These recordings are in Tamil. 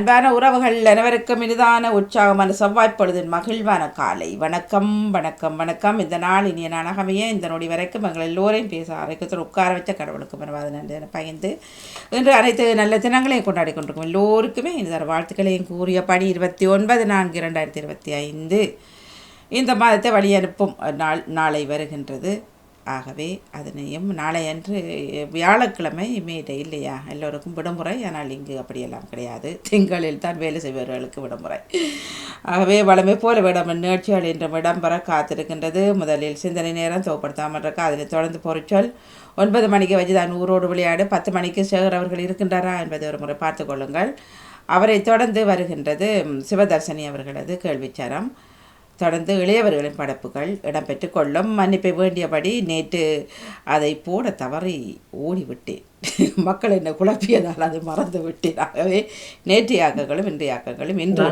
அன்பான உறவுகள் அனைவருக்கும் இனிதான உற்சாகமான செவ்வாய்ப்பொழுதின் மகிழ்வான காலை வணக்கம் வணக்கம் வணக்கம். இந்த நாள் இனிய நாளாகவே இந்த நொடி வரைக்கும் எங்கள் எல்லோரையும் பேச அரைக்கத்தில் உட்கார வச்ச கடவுளுக்கு மனவாத நன்றி என பகிர்ந்து இன்று அனைத்து நல்ல தினங்களையும் கொண்டாடி கொண்டிருக்கும் எல்லோருக்குமே இந்த வாழ்த்துக்களையும் கூறியபடி 29/4/2025 இந்த மாதத்தை வழி அனுப்பும் நாளை வருகின்றது. ஆகவே அதனையும் நாளையன்று வியாழக்கிழமை மேடை இல்லையா, எல்லோருக்கும் விடுமுறை. ஆனால் இங்கு அப்படியெல்லாம் கிடையாது, திங்களில் தான் வேலை செய்பவர்களுக்கு விடுமுறை. ஆகவே வளமை போல நிகழ்ச்சிகள் இன்றும் இடம்பெற காத்திருக்கின்றது. முதலில் சிந்தனை நேரம் துவப்படுத்தாமல் இருக்க, அதனைத் தொடர்ந்து பொருட்சொல் 9 மணிக்கு வச்சுதான் ஊரோடு விளையாடு. 10 மணிக்கு சேகர் அவர்கள் இருக்கின்றாரா என்பதை ஒரு முறை பார்த்து கொள்ளுங்கள். அவரை தொடர்ந்து வருகின்றது சிவதர்சனி அவர்களது கேள்விச்சாரம். தொடர்ந்து இளையவர்களின் படைப்புகள் இடம்பெற்று கொள்ளும். மன்னிப்பை வேண்டியபடி நேற்று அதை போட தவறி ஓடிவிட்டேன். மக்கள் என்ன குழப்பியதால் அதை மறந்து விட்டேன். ஆகவே நேற்றையாக்கங்களும் இன்றையாக்கங்களும் இன்று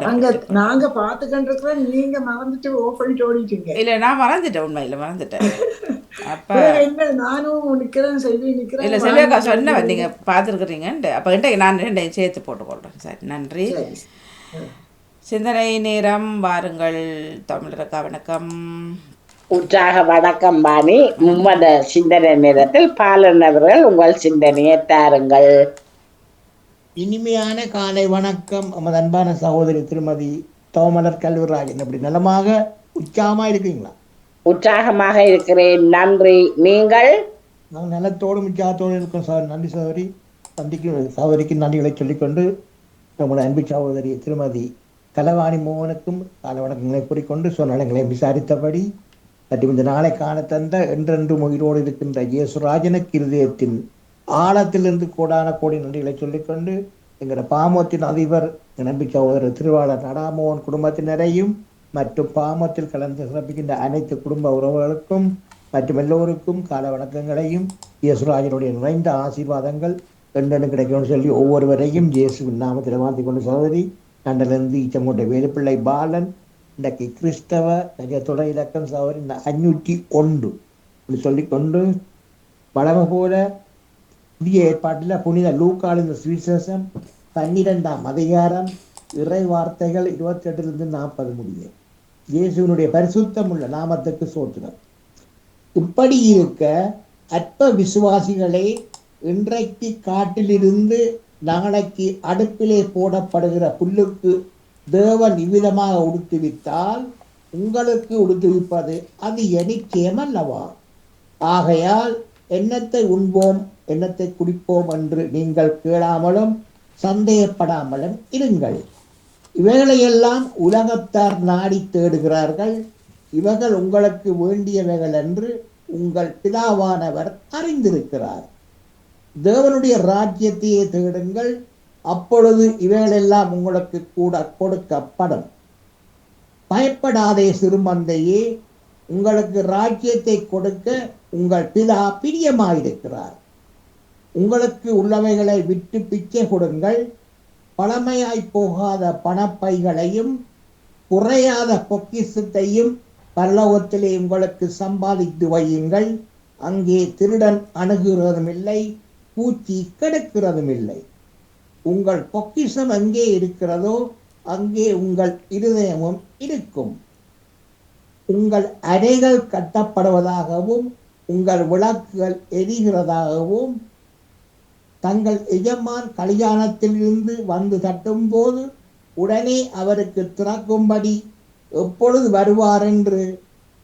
நாங்க பார்த்துக்கிட்டு நீங்க மறந்துட்டு ஓப்பனிட்டு ஓடிட்டீங்க. இல்லை, நான் மறந்துட்டேன், உண்மையில் மறந்துட்டேன். அப்ப நானும் நிக்கிறேன், செல்வி நிக்கிறேன். இல்லை, செல்வியக்கா சொன்னேன் நீங்கள் பார்த்துருக்குறீங்கன்ட்டு. அப்போ இன்றைக்கு நான் ரெண்டையும் சேர்த்து போட்டுக்கொள்கிறேன். சரி, நன்றி. சிந்தனை நேரம் வாருங்கள் தமிழரக்கா. வணக்கம். உற்சாக வணக்கம் பாணி. மும்மத சிந்தனை நேரத்தில் பாலனவர்கள் உங்கள் சிந்தனையை தாருங்கள். இனிமையான காலை வணக்கம். நமது அன்பான சகோதரி திருமதி தோமலர் கல்விராஜன், அப்படி நலமாக உற்சாகமா இருக்கீங்களா? உற்சாகமாக இருக்கிறேன், நன்றி. நீங்கள்? நாங்கள் நலத்தோடும் உற்சாகத்தோடு இருக்கோம். நன்றி சகோதரி. சகோதரிக்கு நன்றிகளை சொல்லிக்கொண்டு நம்முடைய அன்பு சகோதரி திருமதி கலவாணி மோகனுக்கும் கால வணக்கங்களை கூறிக்கொண்டு சொன்னங்களை விசாரித்தபடி மற்றும் இந்த நாளை காண தந்த என்றென்றும் உயிரோடு இருக்கின்ற இயேசுராஜனுக்கு இருதயத்தின் ஆழத்திலிருந்து கோடான கோடி நன்றிகளை சொல்லிக்கொண்டு எங்களோட பாமத்தின் அதிபர் நம்பி சகோதரர் திருவாளர் நடாமோகன் குடும்பத்தினரையும் மற்றும் பாமத்தில் கலந்து சிறப்பிக்கின்ற அனைத்து குடும்ப உறவுகளுக்கும் மற்றும் எல்லோருக்கும் கால வணக்கங்களையும் இயேசுராஜனுடைய நிறைந்த ஆசீர்வாதங்கள் என்றென்று கிடைக்கணும்னு சொல்லி ஒவ்வொருவரையும் இயேசுவின் நாமத்தில் வாழ்த்தி கொண்டு சகோதரி கண்டலிருந்து ஈச்சமூட்டை வேலுப்பிள்ளை பாலன் இன்றைக்கு கிறிஸ்தவ தொடர் இலக்கம் சகோதரி 501 அப்படி சொல்லிக்கொண்டு வளமை போல புதிய ஏற்பாட்டில் புனித லூக்காளின் சுவிசேஷம் 12ஆம் அதிகாரம் இறை வார்த்தைகள் 28-40 முடியும். இயேசுவினுடைய பரிசுத்தம் உள்ள நாமத்துக்கு சோத்திரம். இப்படி இருக்க அற்ப விசுவாசிகளே, இன்றைக்கு காட்டிலிருந்து நாளைக்கு அடுப்பிலே போடப்படுகிற புல்லுக்கு தேவன் இவ்விதமாக உடுத்துவித்தால் உங்களுக்கு உடுத்துவிப்பது அது நிச்சயம் அல்லவா? ஆகையால் என்னத்தை உண்போம் என்னத்தை குடிப்போம் என்று நீங்கள் கேளாமலும் சந்தேகப்படாமலும் இருங்கள். இவைகளையெல்லாம் உலகத்தார் நாடி தேடுகிறார்கள். இவைகள் உங்களுக்கு வேண்டியவைகள் என்று உங்கள் பிதாவானவர் அறிந்திருக்கிறார். தேவனுடைய ராஜ்யத்தையே தேடுங்கள், அப்பொழுது இவைகளெல்லாம் உங்களுக்கு கூட கொடுக்கப்படும். பயப்படாதே சிறுமந்தையே, உங்களுக்கு ராஜ்யத்தை கொடுக்க உங்கள் பிதா பிரியமாயிருக்கிறார். உங்களுக்கு உள்ளவைகளை விட்டு பிச்சை கொடுங்கள். பழமையாய் போகாத பணப்பைகளையும் குறையாத பொக்கிஷத்தையும் பரலோகத்திலே உங்களுக்கு சம்பாதித்து வையுங்கள். அங்கே திருடன் அணுகுகிறதும் இல்லை, பூச்சி கெடுக்கிறதும் இல்லை. உங்கள் பொக்கிஷம் எங்கே இருக்கிறதோ அங்கே உங்கள் இருதயமும் இருக்கும். உங்கள் அறைகள் கட்டப்படுவதாகவும் உங்கள் விளக்குகள் எரிகிறதாகவும் தங்கள் எஜமான் கல்யாணத்திலிருந்து வந்து தட்டும் போது உடனே அவருக்கு திறக்கும்படி எப்பொழுது வருவார் என்று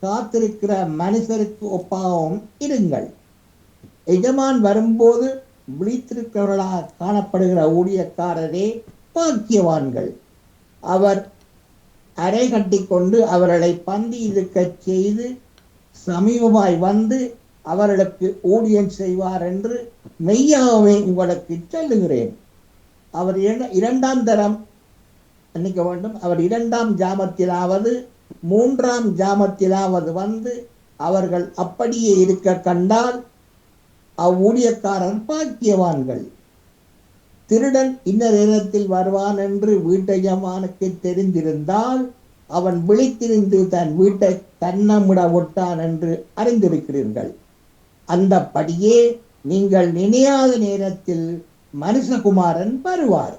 காத்திருக்கிற மனுஷருக்கு ஒப்பாகவும் இருங்கள். எஜமான் வரும்போது விழித்திருக்கிறவர்களாக காணப்படுகிற ஊழியக்காரரே பாக்கியவான்கள். அவர் அறை கட்டி கொண்டு அவர்களை பந்தி இருக்க செய்து சமீபமாய் வந்து அவர்களுக்கு ஊழியம் செய்வார் என்று மெய்யாகவே உங்களுக்கு சொல்லுகிறேன். அவர் இரண்டாம் தரம் நினைக்க வேண்டும். அவர் 2ஆம் ஜாமத்திலாவது 3ஆம் ஜாமத்திலாவது வந்து அவர்கள் அப்படியே இருக்க கண்டால் அவ்வூழியக்காரன் பாக்கியவான்கள். திருடன் இந்த நேரத்தில் வருவான் என்று வீட்டையமானுக்கு தெரிந்திருந்தால் அவன் விழித்திருந்து தன் வீட்டை கண்ணமிட விட்டான் என்று அறிந்திருக்கிறீர்கள். அந்தபடியே நீங்கள் நினையாத நேரத்தில் மனுஷகுமாரன் வருவார்.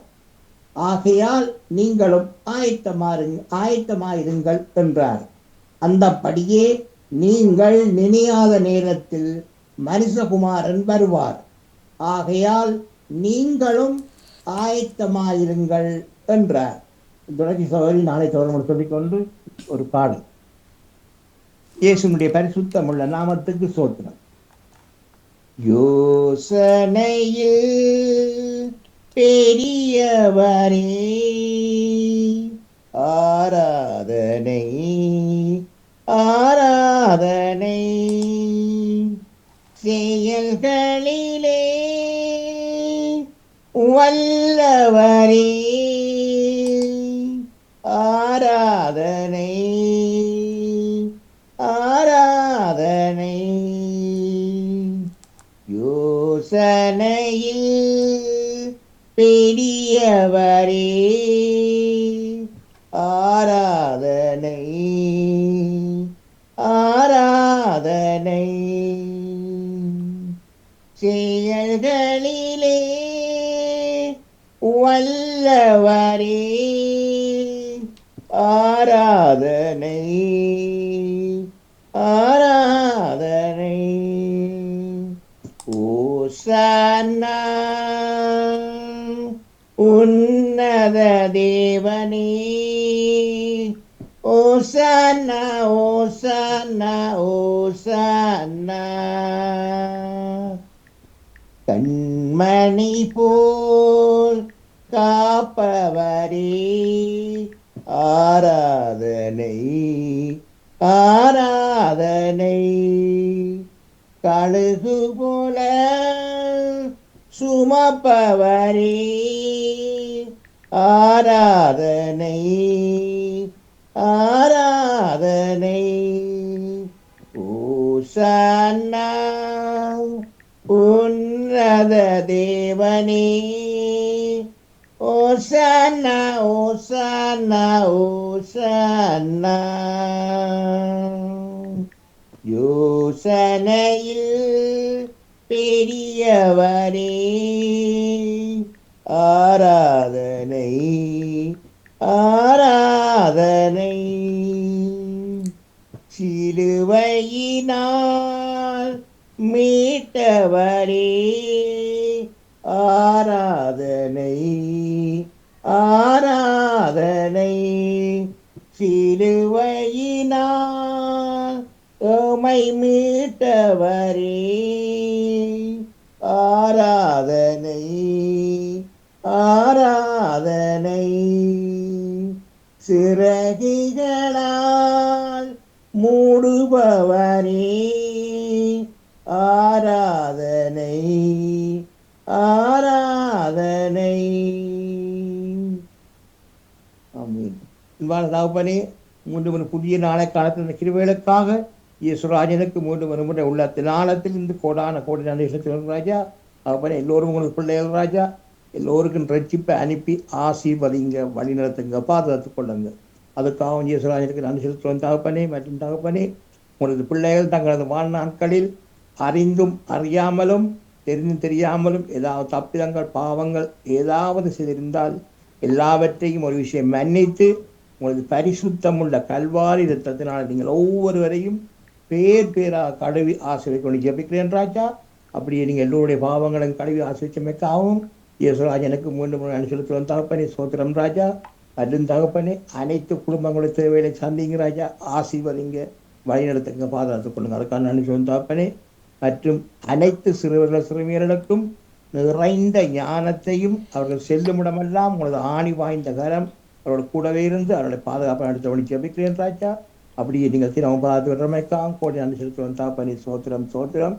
ஆகையால் நீங்களும் ஆயத்தமாயிருங்கள் என்றார். அந்தபடியே நீங்கள் நினையாத நேரத்தில் மனுஷகுமாரன் வருவார். ஆகையால் நீங்களும் ஆயத்தமாயிருங்கள் என்றார். தொடர்ச்சி சகோதரி நாளை தொடர்ந்து சொல்லிக்கொண்டு ஒரு பாடல். இயேசுனுடைய பரிசுத்தமுள்ள நாமத்துக்கு சோத்திரம். யோசனையில் பெரியவரே ஆராதனை ஆராதனை, செயல்களிலே வல்லவரே ஆராதனை ஆராதனை, யோசனையில் பெரியவரே ஆராதனை ஆராதனை, செயல்களிலே வல்லவரே ஆராதனை ஆராதனை, ஓசன்னா உன்னத தேவனே ஓசன்னா ஓசன்னா ஓசன்னா, கண்மணி போல் காப்பவரே ஆராதனை ஆராதனை, கழுகு போல சுமப்பவரே ஆராதனை ஆராதனை, ஓசன்னா உன்னத தேவனே ஓசன்னா ஓசன்னா ஓசன்னா, யோசனையில் பெரியவரே ஆராதனை ஆராதனை, சிலுவையினால் மீட்டவரே ஆராதனை ஆராதனை, சிலுவையினால் உம்மை மீட்டவரே ஆராதனை ஆராதனை, சிறகுகளால் மூடுபவரே ஆராதனை ஆராதனை. ஆமென். அன்பான தகப்பனே, மீண்டும் புதிய நாளை காலத்தில் கிருபைகளுக்காக இயேசுராஜனுக்கு மீண்டும் ஒரு முறை உள்ள நாளத்தில் இருந்து கோடான கோடி நன்றி செலுத்துகிறோம் ராஜா. தகப்பனே, எல்லோரும் உங்களுக்கு பிள்ளைகள் ராஜா, எல்லோருக்கும் ரட்சிப்பை அனுப்பி ஆசீர்வதிங்க, வழி நடத்துங்க, பாதுகாத்துக் கொள்ளுங்க. அதுக்காக இயேசுராஜனுக்கு நன்றி செலுத்துகிறோம் தகப்பனே. மற்றும் தகப்பனே, உங்களது பிள்ளைகள் தங்களது வாழ்நாட்களில் அறிந்தும் அறியாமலும் தெரிந்தும் தெரியாமலும் ஏதாவது தப்பிதங்கள் பாவங்கள் ஏதாவது செய்திருந்தால் எல்லாவற்றையும் ஒரு விஷயம் மன்னித்து உங்களது பரிசுத்தமுள்ள கல்வாரி இரத்தத்தினால் நீங்கள் ஒவ்வொருவரையும் பேர் பேராக கழுவி ஆசிரியர் ஜெபிக்கிறேன் ராஜா. அப்படியே நீங்கள் எல்லோருடைய பாவங்களும் கழுவி ஆசிரியமைக்காகவும் இயேசுராஜனுக்கு மீண்டும் செலுத்துவோம் தகப்பனே. சோத்திரம் ராஜா. மற்றும் தகப்பனே, அனைத்து குடும்பங்களுடைய தேவைகளை சந்திங்க ராஜா, ஆசீர்வதிங்க, வழிநடத்துங்க, பாதுகாத்துக் கொள்ளுங்க. அதுக்கான நன்றி சொல்லும் தகப்பனே. மற்றும் அனைத்து சிறுவர்கள் சிறுமியர்களுக்கும் நிறைந்த ஞானத்தையும் அவர்கள் செல்லும் இடமெல்லாம் உங்களது ஆணி வாய்ந்த கரம் அவரோட கூடவே இருந்து அவருடைய பாதுகாப்பை நடத்த வழி ஜெபிக்கிறேன் ராஜா. அப்படியே நீங்கள் தினமும் பார்த்து விடுறமைக்காக கோடி நன்றி செலுத்துவோம் தகப்பனே. சோத்திரம் சோத்திரம்.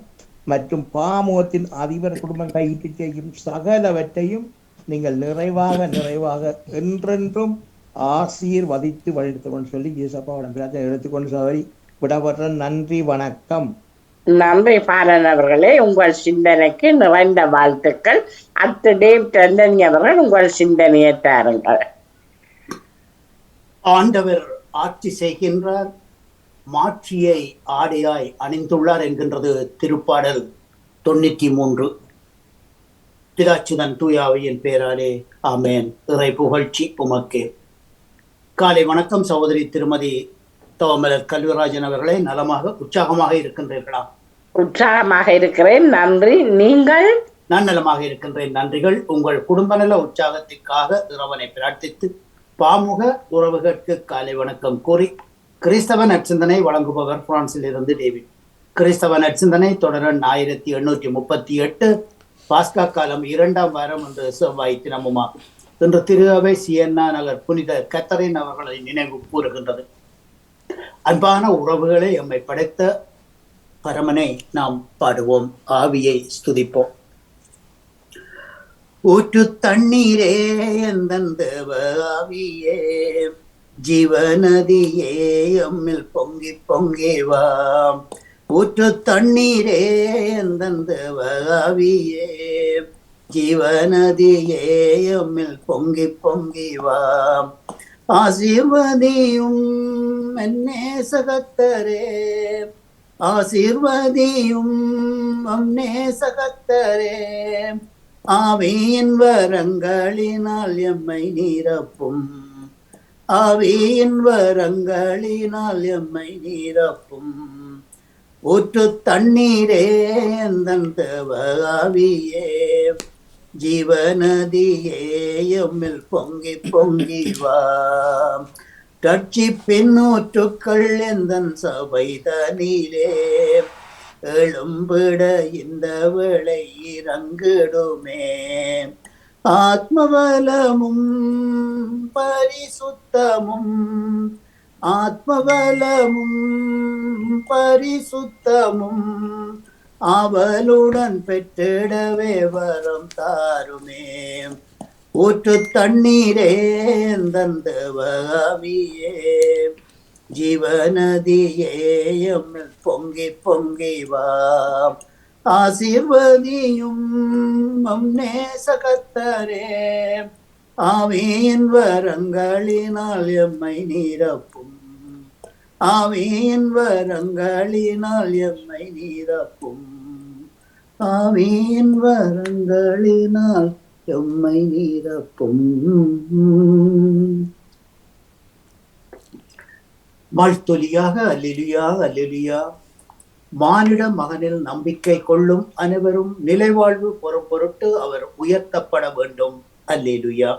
மற்றும் பாமுகத்தின் அதிபர் குடும்பம் கையிட்டு செய்யும் சகலவற்றையும் நீங்கள் நிறைவாக நிறைவாக என்றென்றும் ஆசீர்வதித்து வழிநடத்தணும்னு சொல்லி இயேசப்பாவிடம் பிரார்த்தனை எடுத்துக்கொண்டு சகோதரி விடப்படுற. நன்றி, வணக்கம். நன்றி பாலன் அவர்களே. உங்கள் சிந்தனைக்கு நிறைந்த வாழ்த்துக்கள். அத்துடேவ் டெண்டனி அவர்கள் உங்கள் சிந்தனையை தாருங்கள். ஆண்டவர் ஆட்சி செய்கின்றார், மாட்சியை ஆடையாய் அணிந்துள்ளார் என்கின்றது திருப்பாடல் 93. பிதாச்சுதன் தூயாவியின் பேராலே ஆமேன். இறை புகழ்ச்சி உமக்கே. காலை வணக்கம் சகோதரி திருமதி தவமலர் கல்விராஜன் அவர்களே. நலமாக உற்சாகமாக இருக்கின்றீர்களா? உற்சாகமாக இருக்கிறேன், நன்றி. நீங்கள்? நான் நலமாக இருக்கின்றேன், நன்றிகள். உங்கள் குடும்ப நல உற்சாகத்திற்காக இறைவனை பிரார்த்தித்து பாமுக உறவுகளுக்கு காலை வணக்கம் கூறி கிறிஸ்தவ நற்சிந்தனை வழங்குபவர் பிரான்சில் இருந்து டேவிட். கிறிஸ்தவ நற்சிந்தனை தொடரன் 1838 பாஸ்கா காலம் 2ஆம் வாரம் என்று செவ்வாய் தினமுமாகும். இன்று திரு அவை சியன்னா நகர் புனித கத்தரின் அவர்களை நினைவு கூறுகின்றது. அன்பான உறவுகளை எம்மை படைத்த பரமனை நாம் பாடுவோம், ஆவியை ஸ்துதிப்போம். ஊற்று தண்ணீரே எந்தன் தேவ ஆவியே, ஜீவநதியே எம்மில் பொங்கி பொங்கி வா. ஊற்று தண்ணீரே எந்தன் தேவ ஆவியே, ஜீவநதியே எம்மில் பொங்கி பொங்கி வா. ஆசீர்வதியும் நேசகத்தரே, ஆசீர்வதியும் நேசகத்தரே, ஆவியின் வரங்களினால் எம்மை நிரப்பும், ஆவியின் வரங்களினால் எம்மை நிரப்பும். ஊற்று தண்ணீரே எந்தன் தேவ ஆவியே, ஜீவநதியே எம்மில் பொங்கி பொங்கி வா. ரட்சிப்பின் ஊற்றுக்கள் எந்தன் சபை தனிலே, எழும்பிட இந்த வேளை இறங்கிடுமே. ஆத்மபலமும் பரிசுத்தமும், ஆத்மபலமும் பரிசுத்தமும் அவளுடன் பெற்றிடவே வரம் தாருமே. ஊற்று தண்ணீரே எந்தன் தேவ ஆவியே, ஜீவநதியே எம்மில் பொங்கி பொங்கி வா. ஆசீர்வதியும் நேசகத்தரே, ஆவியின் வரங்களினால் எம்மை நிரப்பும், ஆவியின் வரங்களினால் எம்மை நிரப்பும், ஆவியின் வரங்களினால் எம்மை நிரப்பும். வாழ்த்தொலியாக அல்லேலூயா அல்லேலூயா. மானிட மகனில் நம்பிக்கை கொள்ளும் அனைவரும் நிலைவாழ்வு பெறும் பொருட்டு அவர் உயர்த்தப்பட வேண்டும். அல்லேலூயா.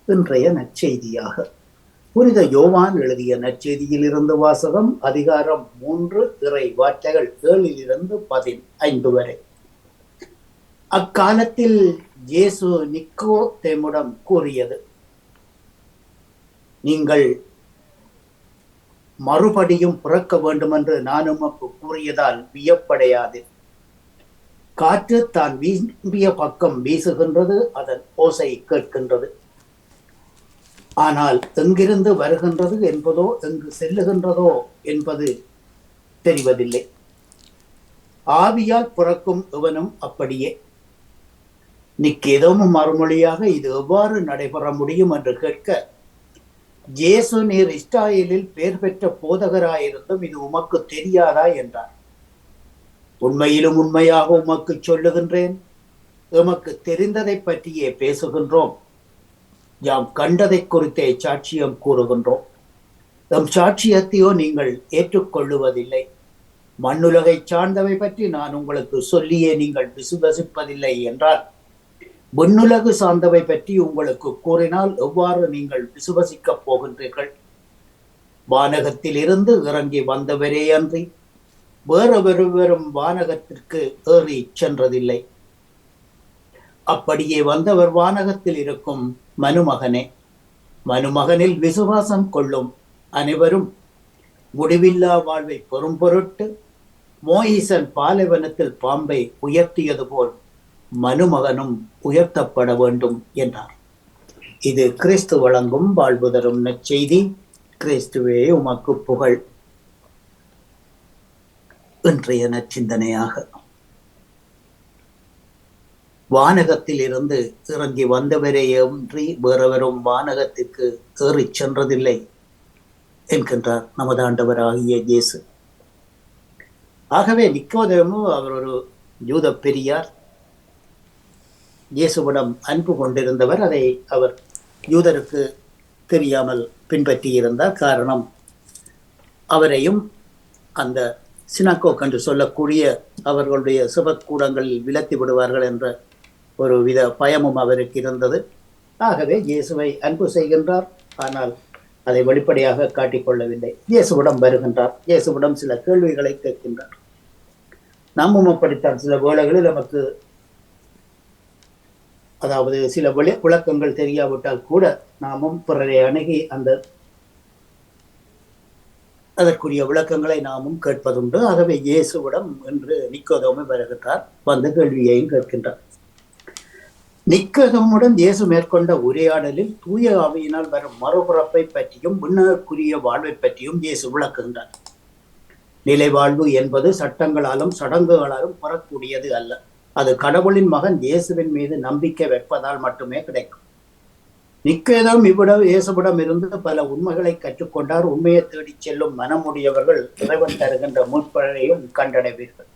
இன்றைய நற்செய்தியாக புனித யோவான் எழுதிய நற்செய்தியில் இருந்து வாசகம். அதிகாரம் 3, இறை வார்த்தைகள் 7 - 15 வரை. அக்காலத்தில் இயேசு நிக்கோதேமுடன் கூறியது, நீங்கள் மறுபடியும் பிறக்க வேண்டும் என்று நான் உமக்கு கூறியதால் வியப்படையாது. காற்று தான் விரும்பிய பக்கம் வீசுகின்றது, அதன் ஓசை கேட்கின்றது. ஆனால் எங்கிருந்து வருகின்றது என்பதோ எங்கு செல்லுகின்றதோ என்பது தெரிவதில்லை. ஆவியால் பிறக்கும் எவனும் அப்படியே. நிக்கேதோமும் மறுமொழியாக, இது எவ்வாறு நடைபெற முடியும் என்று கேட்க, இயேசு, நீர் இஸ்ராயேலில் பெயர் பெற்ற போதகராயிருந்தும் இது உமக்கு தெரியாதா என்றார். உண்மையிலும் உண்மையாக உமக்கு சொல்லுகின்றேன், எமக்கு தெரிந்ததை பற்றியே பேசுகின்றோம், யாம் கண்டதை குறித்தே சாட்சியம் கூறுகின்றோம். எம் சாட்சியத்தையோ நீங்கள் ஏற்றுக்கொள்ளுவதில்லை. மண்ணுலகை சார்ந்தவை பற்றி நான் உங்களுக்கு சொல்லியே நீங்கள் விசுவசிப்பதில்லை என்றால், விண்ணுலகு சார்ந்தவை பற்றி உங்களுக்கு கூறினால் எவ்வாறு நீங்கள் விசுவசிக்கப் போகின்றீர்கள்? வானகத்தில் இருந்து இறங்கி வந்தவரே அன்றி வேறொருவரும் வானகத்திற்கு ஏறி சென்றதில்லை. அப்படியே வந்தவர் வானகத்தில் இருக்கும் மனுமகனே. மனுமகனில் விசுவாசம் கொள்ளும் அனைவரும் முடிவில்லா வாழ்வை பெறும் பொருட்டு மோயிசன் பாலைவனத்தில் பாம்பை உயர்த்தியது போல் மனுமகனும் உயர்த்தப்பட வேண்டும் என்றார். இது கிறிஸ்து வழங்கும் வாழ்வு தரும் நற்செய்தி. கிறிஸ்துவே உமக்கு புகழ். இன்றைய நற்சிந்தனையாக, வானகத்தில் இருந்து இறங்கி வந்தவரையன்றி வேறவரும் வானகத்திற்கு ஏறி சென்றதில்லை என்கின்றார் நமது ஆண்டவராகிய இயேசு. ஆகவே நிக்கோதேமு அவர் ஒரு யூத பெரியார். இயேசுவிடம் அன்பு கொண்டிருந்தவர். அதை அவர் யூதருக்கு தெரியாமல் பின்பற்றியிருந்தார். காரணம், அவரையும் அந்த சினாகோக் என்று சொல்லக்கூடிய அவர்களுடைய சிவக்கூடங்களில் விலத்தி விடுவார்கள் என்ற ஒரு வித பயமும் அவருக்கு இருந்தது. ஆகவே இயேசுவை அன்பு செய்கின்றார், ஆனால் அதை வெளிப்படையாக காட்டிக்கொள்ளவில்லை. இயேசுவிடம் வருகின்றார், இயேசுவிடம் சில கேள்விகளை கேட்கின்றார். நாமும் அப்படித்தான் சில வேளைகளில் நமக்கு அதாவது சில விளக்கங்கள் தெரியாவிட்டால் கூட நாமும் பிறரை அணுகி அதற்குரிய விளக்கங்களை நாமும் கேட்பதுண்டு. ஆகவே இயேசுவிடம் என்று நிக்கோதேமு வருகின்றார், வந்து கேள்வியையும் கேட்கின்றார். நிக்கோதேமுடன் இயேசு மேற்கொண்ட உரையாடலில் தூய ஆவியினால் வரும் மறுபிறப்பை பற்றியும் விண்ணகக்குரிய வாழ்வை பற்றியும் இயேசு விளக்குகின்றார். நிலை வாழ்வு என்பது சட்டங்களாலும் சடங்குகளாலும் பெறக்கூடியது அல்ல. அது கடவுளின் மகன் இயேசுவின் மீது நம்பிக்கை வைப்பதால் மட்டுமே கிடைக்கும். நிக்கோதேமு இயேசுவிடம் இருந்து பல உண்மைகளை கற்றுக்கொண்டார். உண்மையை தேடிச் செல்லும் மனமுடையவர்கள் இறைவன் தருகின்ற முற்பழையும் கண்டடைவீர்கள்.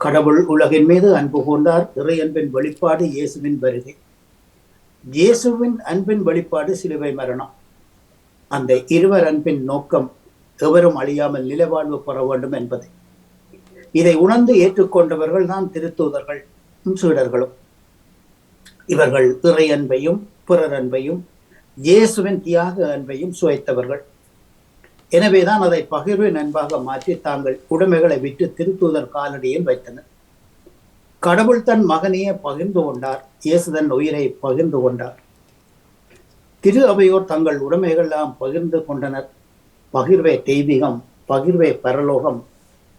கடவுள் உலகின் மீது அன்பு கொண்டார். இறை அன்பின் வெளிப்பாடு இயேசுவின் வருகை. இயேசுவின் அன்பின் வெளிப்பாடு சிலுவை மரணம். அந்த இருவர் அன்பின் நோக்கம் எவரும் அழியாமல் நிலைவாழ்வு பெற வேண்டும் என்பதை இதை உணர்ந்து ஏற்றுக்கொண்டவர்கள் தான் திருத்தூதர்கள், சீடர்களும். இவர்கள் இறை அன்பையும் பிறர் அன்பையும் இயேசுவின் தியாக அன்பையும் சுவைத்தவர்கள். எனவேதான் அதை பகிர்வின் அன்பாக மாற்றி தாங்கள் உடைமைகளை விட்டு திருத்தூதர் காலடியில் வைத்தனர். கடவுள் தன் மகனையே பகிர்ந்து கொண்டார், இயேசு தன் உயிரை பகிர்ந்து கொண்டார். திரு அவையோர் தங்கள் உடைமைகளெல்லாம் பகிர்ந்து கொண்டனர். பகிர்வே தெய்வீகம், பகிர்வே பரலோகம்.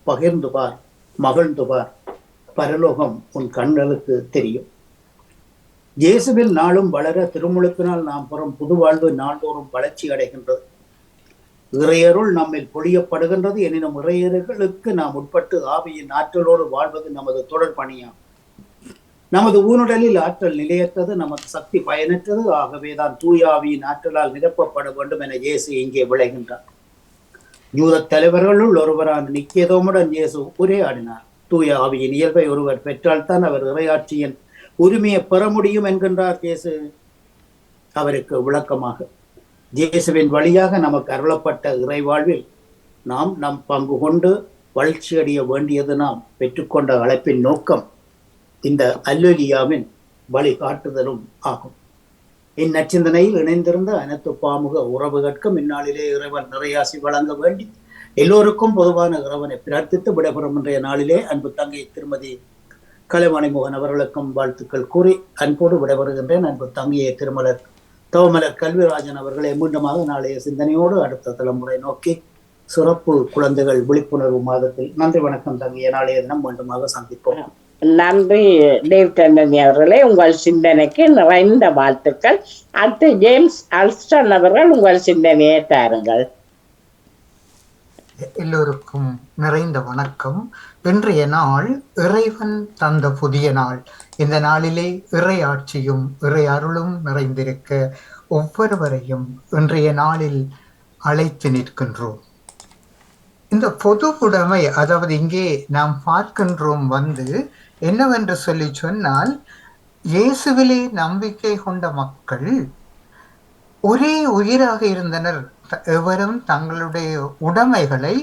பகிர்ந்து பார், மகிழ்ந்து பார், பரலோகம் உன் கண்களுக்கு தெரியும். இயேசுவில் நாளும் வளர திருமுழுக்கினால் நாம் பெறும் புது வாழ்வு நாள்தோறும் வளர்ச்சி அடைகின்றது. இறையருள் நம்மில் பொழியப்படுகின்றது. எனினும் இறையர்களுக்கு நாம் உட்பட்டு ஆவியின் ஆற்றலோடு வாழ்வது நமது தொடர் பணியாகும். நமது ஊனுடலில் ஆற்றல் நிலையற்றது, நமது சக்தி பயனற்றது. ஆகவேதான் தூய ஆவியின் ஆற்றலால் நிரப்பப்பட வேண்டும் என இயேசு இங்கே விளைகின்றார். யூத தலைவர்களுள் ஒருவரான நிக்கோதேமுடன் இயேசு உரையாடினார். தூய ஆவியின் இயல்பை ஒருவர் பெற்றால்தான் அவர் இறையாட்சியின் உரிமையை பெற முடியும் என்கின்றார் இயேசு அவருக்கு விளக்கமாக. இயேசுவின் வழியாக நமக்கு அருளப்பட்ட இறை வாழ்வில் நாம் நம் பங்கு கொண்டு வளர்ச்சியடைய வேண்டியது நாம் பெற்றுக்கொண்ட அழைப்பின் நோக்கம் இந்த அல்லேலூயாவின் வழிகாட்டுதலும் ஆகும். இந்நச்சிந்தனையில் இணைந்திருந்த அனைத்து பாமுக உறவுகட்கும் இந்நாளிலே இறைவன் நிறையாசி வழங்க வேண்டி எல்லோருக்கும் பொதுவான இறைவனை பிரார்த்தித்து விடைபெறும் இன்றைய நாளிலே அன்பு தங்கை திருமதி கலைவாணி மோகன் அவர்களுக்கும் வாழ்த்துக்கள் கூறி அன்போடு விடைபெறுகின்றேன். அன்பு தங்கையை திருமலர் தவமலர் கல்விராஜன் அவர்களை மீண்டுமாக நாளைய சிந்தனையோடு அடுத்த தலைமுறை நோக்கி சிறப்பு குழந்தைகள் விழிப்புணர்வு மாதத்தில் நன்றி வணக்கம் தங்கையை. நாளைய தினம் மீண்டுமாக சந்திப்போம். நன்றி டேவிட் ஆண்டனி அவர்களே, உங்கள் சிந்தனைக்கு நிறைந்த வாழ்த்துக்கள். அடுத்து ஜேம்ஸ் அல்ஸ்டன் அவர்கள் உங்கள் சிந்தனையை தாருங்கள். எல்லோருக்கும் நிறைந்த வணக்கம். இன்றைய நாள் இறைவன் தந்த புதிய நாள். இந்த நாளிலே இறை ஆட்சியும் இறை அருளும் நிறைந்திருக்க ஒவ்வொருவரையும் இன்றைய நாளில் அழைத்து நிற்கின்றோம். இந்த பொது உடைமை, அதாவது இங்கே நாம் பார்க்கின்றோம் என்னவென்று சொல்லி சொன்னால், இயேசுவிலே நம்பிக்கை கொண்ட மக்கள் ஒரே உயிராக இருந்தனர். எவரும் தங்களுடைய உடைமைகளை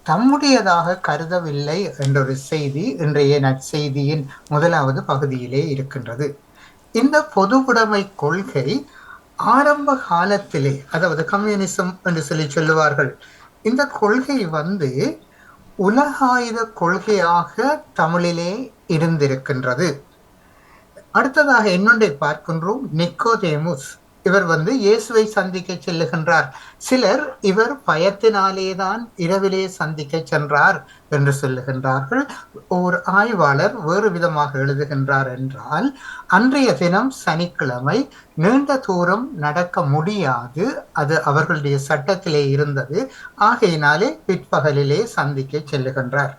தம்முடையதாக கருதவில்லை என்றொரு செய்தி இன்றைய நற்செய்தியின் முதலாவது பகுதியிலே இருக்கின்றது. இந்த பொது உடைமை கொள்கை ஆரம்ப காலத்திலே, அதாவது கம்யூனிசம் என்று சொல்லி சொல்லுவார்கள், இந்த கொள்கை உலகாயுத கொள்கையாக தமிழிலே இருந்திருக்கின்றது. அடுத்ததாக இன்னொன்றை பார்க்கின்றோம். நிக்கோதேமுஸ் இவர் இயேசுவை சந்திக்க செல்லுகின்றார். சிலர் இவர் பயத்தினாலேதான் இரவிலே சந்திக்க சென்றார் என்று சொல்லுகின்றார்கள். ஒரு ஆய்வாளர் வேறு விதமாக எழுதுகின்றார் என்றால், அன்றைய தினம் சனிக்கிழமை நீண்ட தூரம் நடக்க முடியாது, அது அவர்களுடைய சட்டத்திலே இருந்தது. ஆகையினாலே பிற்பகலிலே சந்திக்க செல்லுகின்றார்.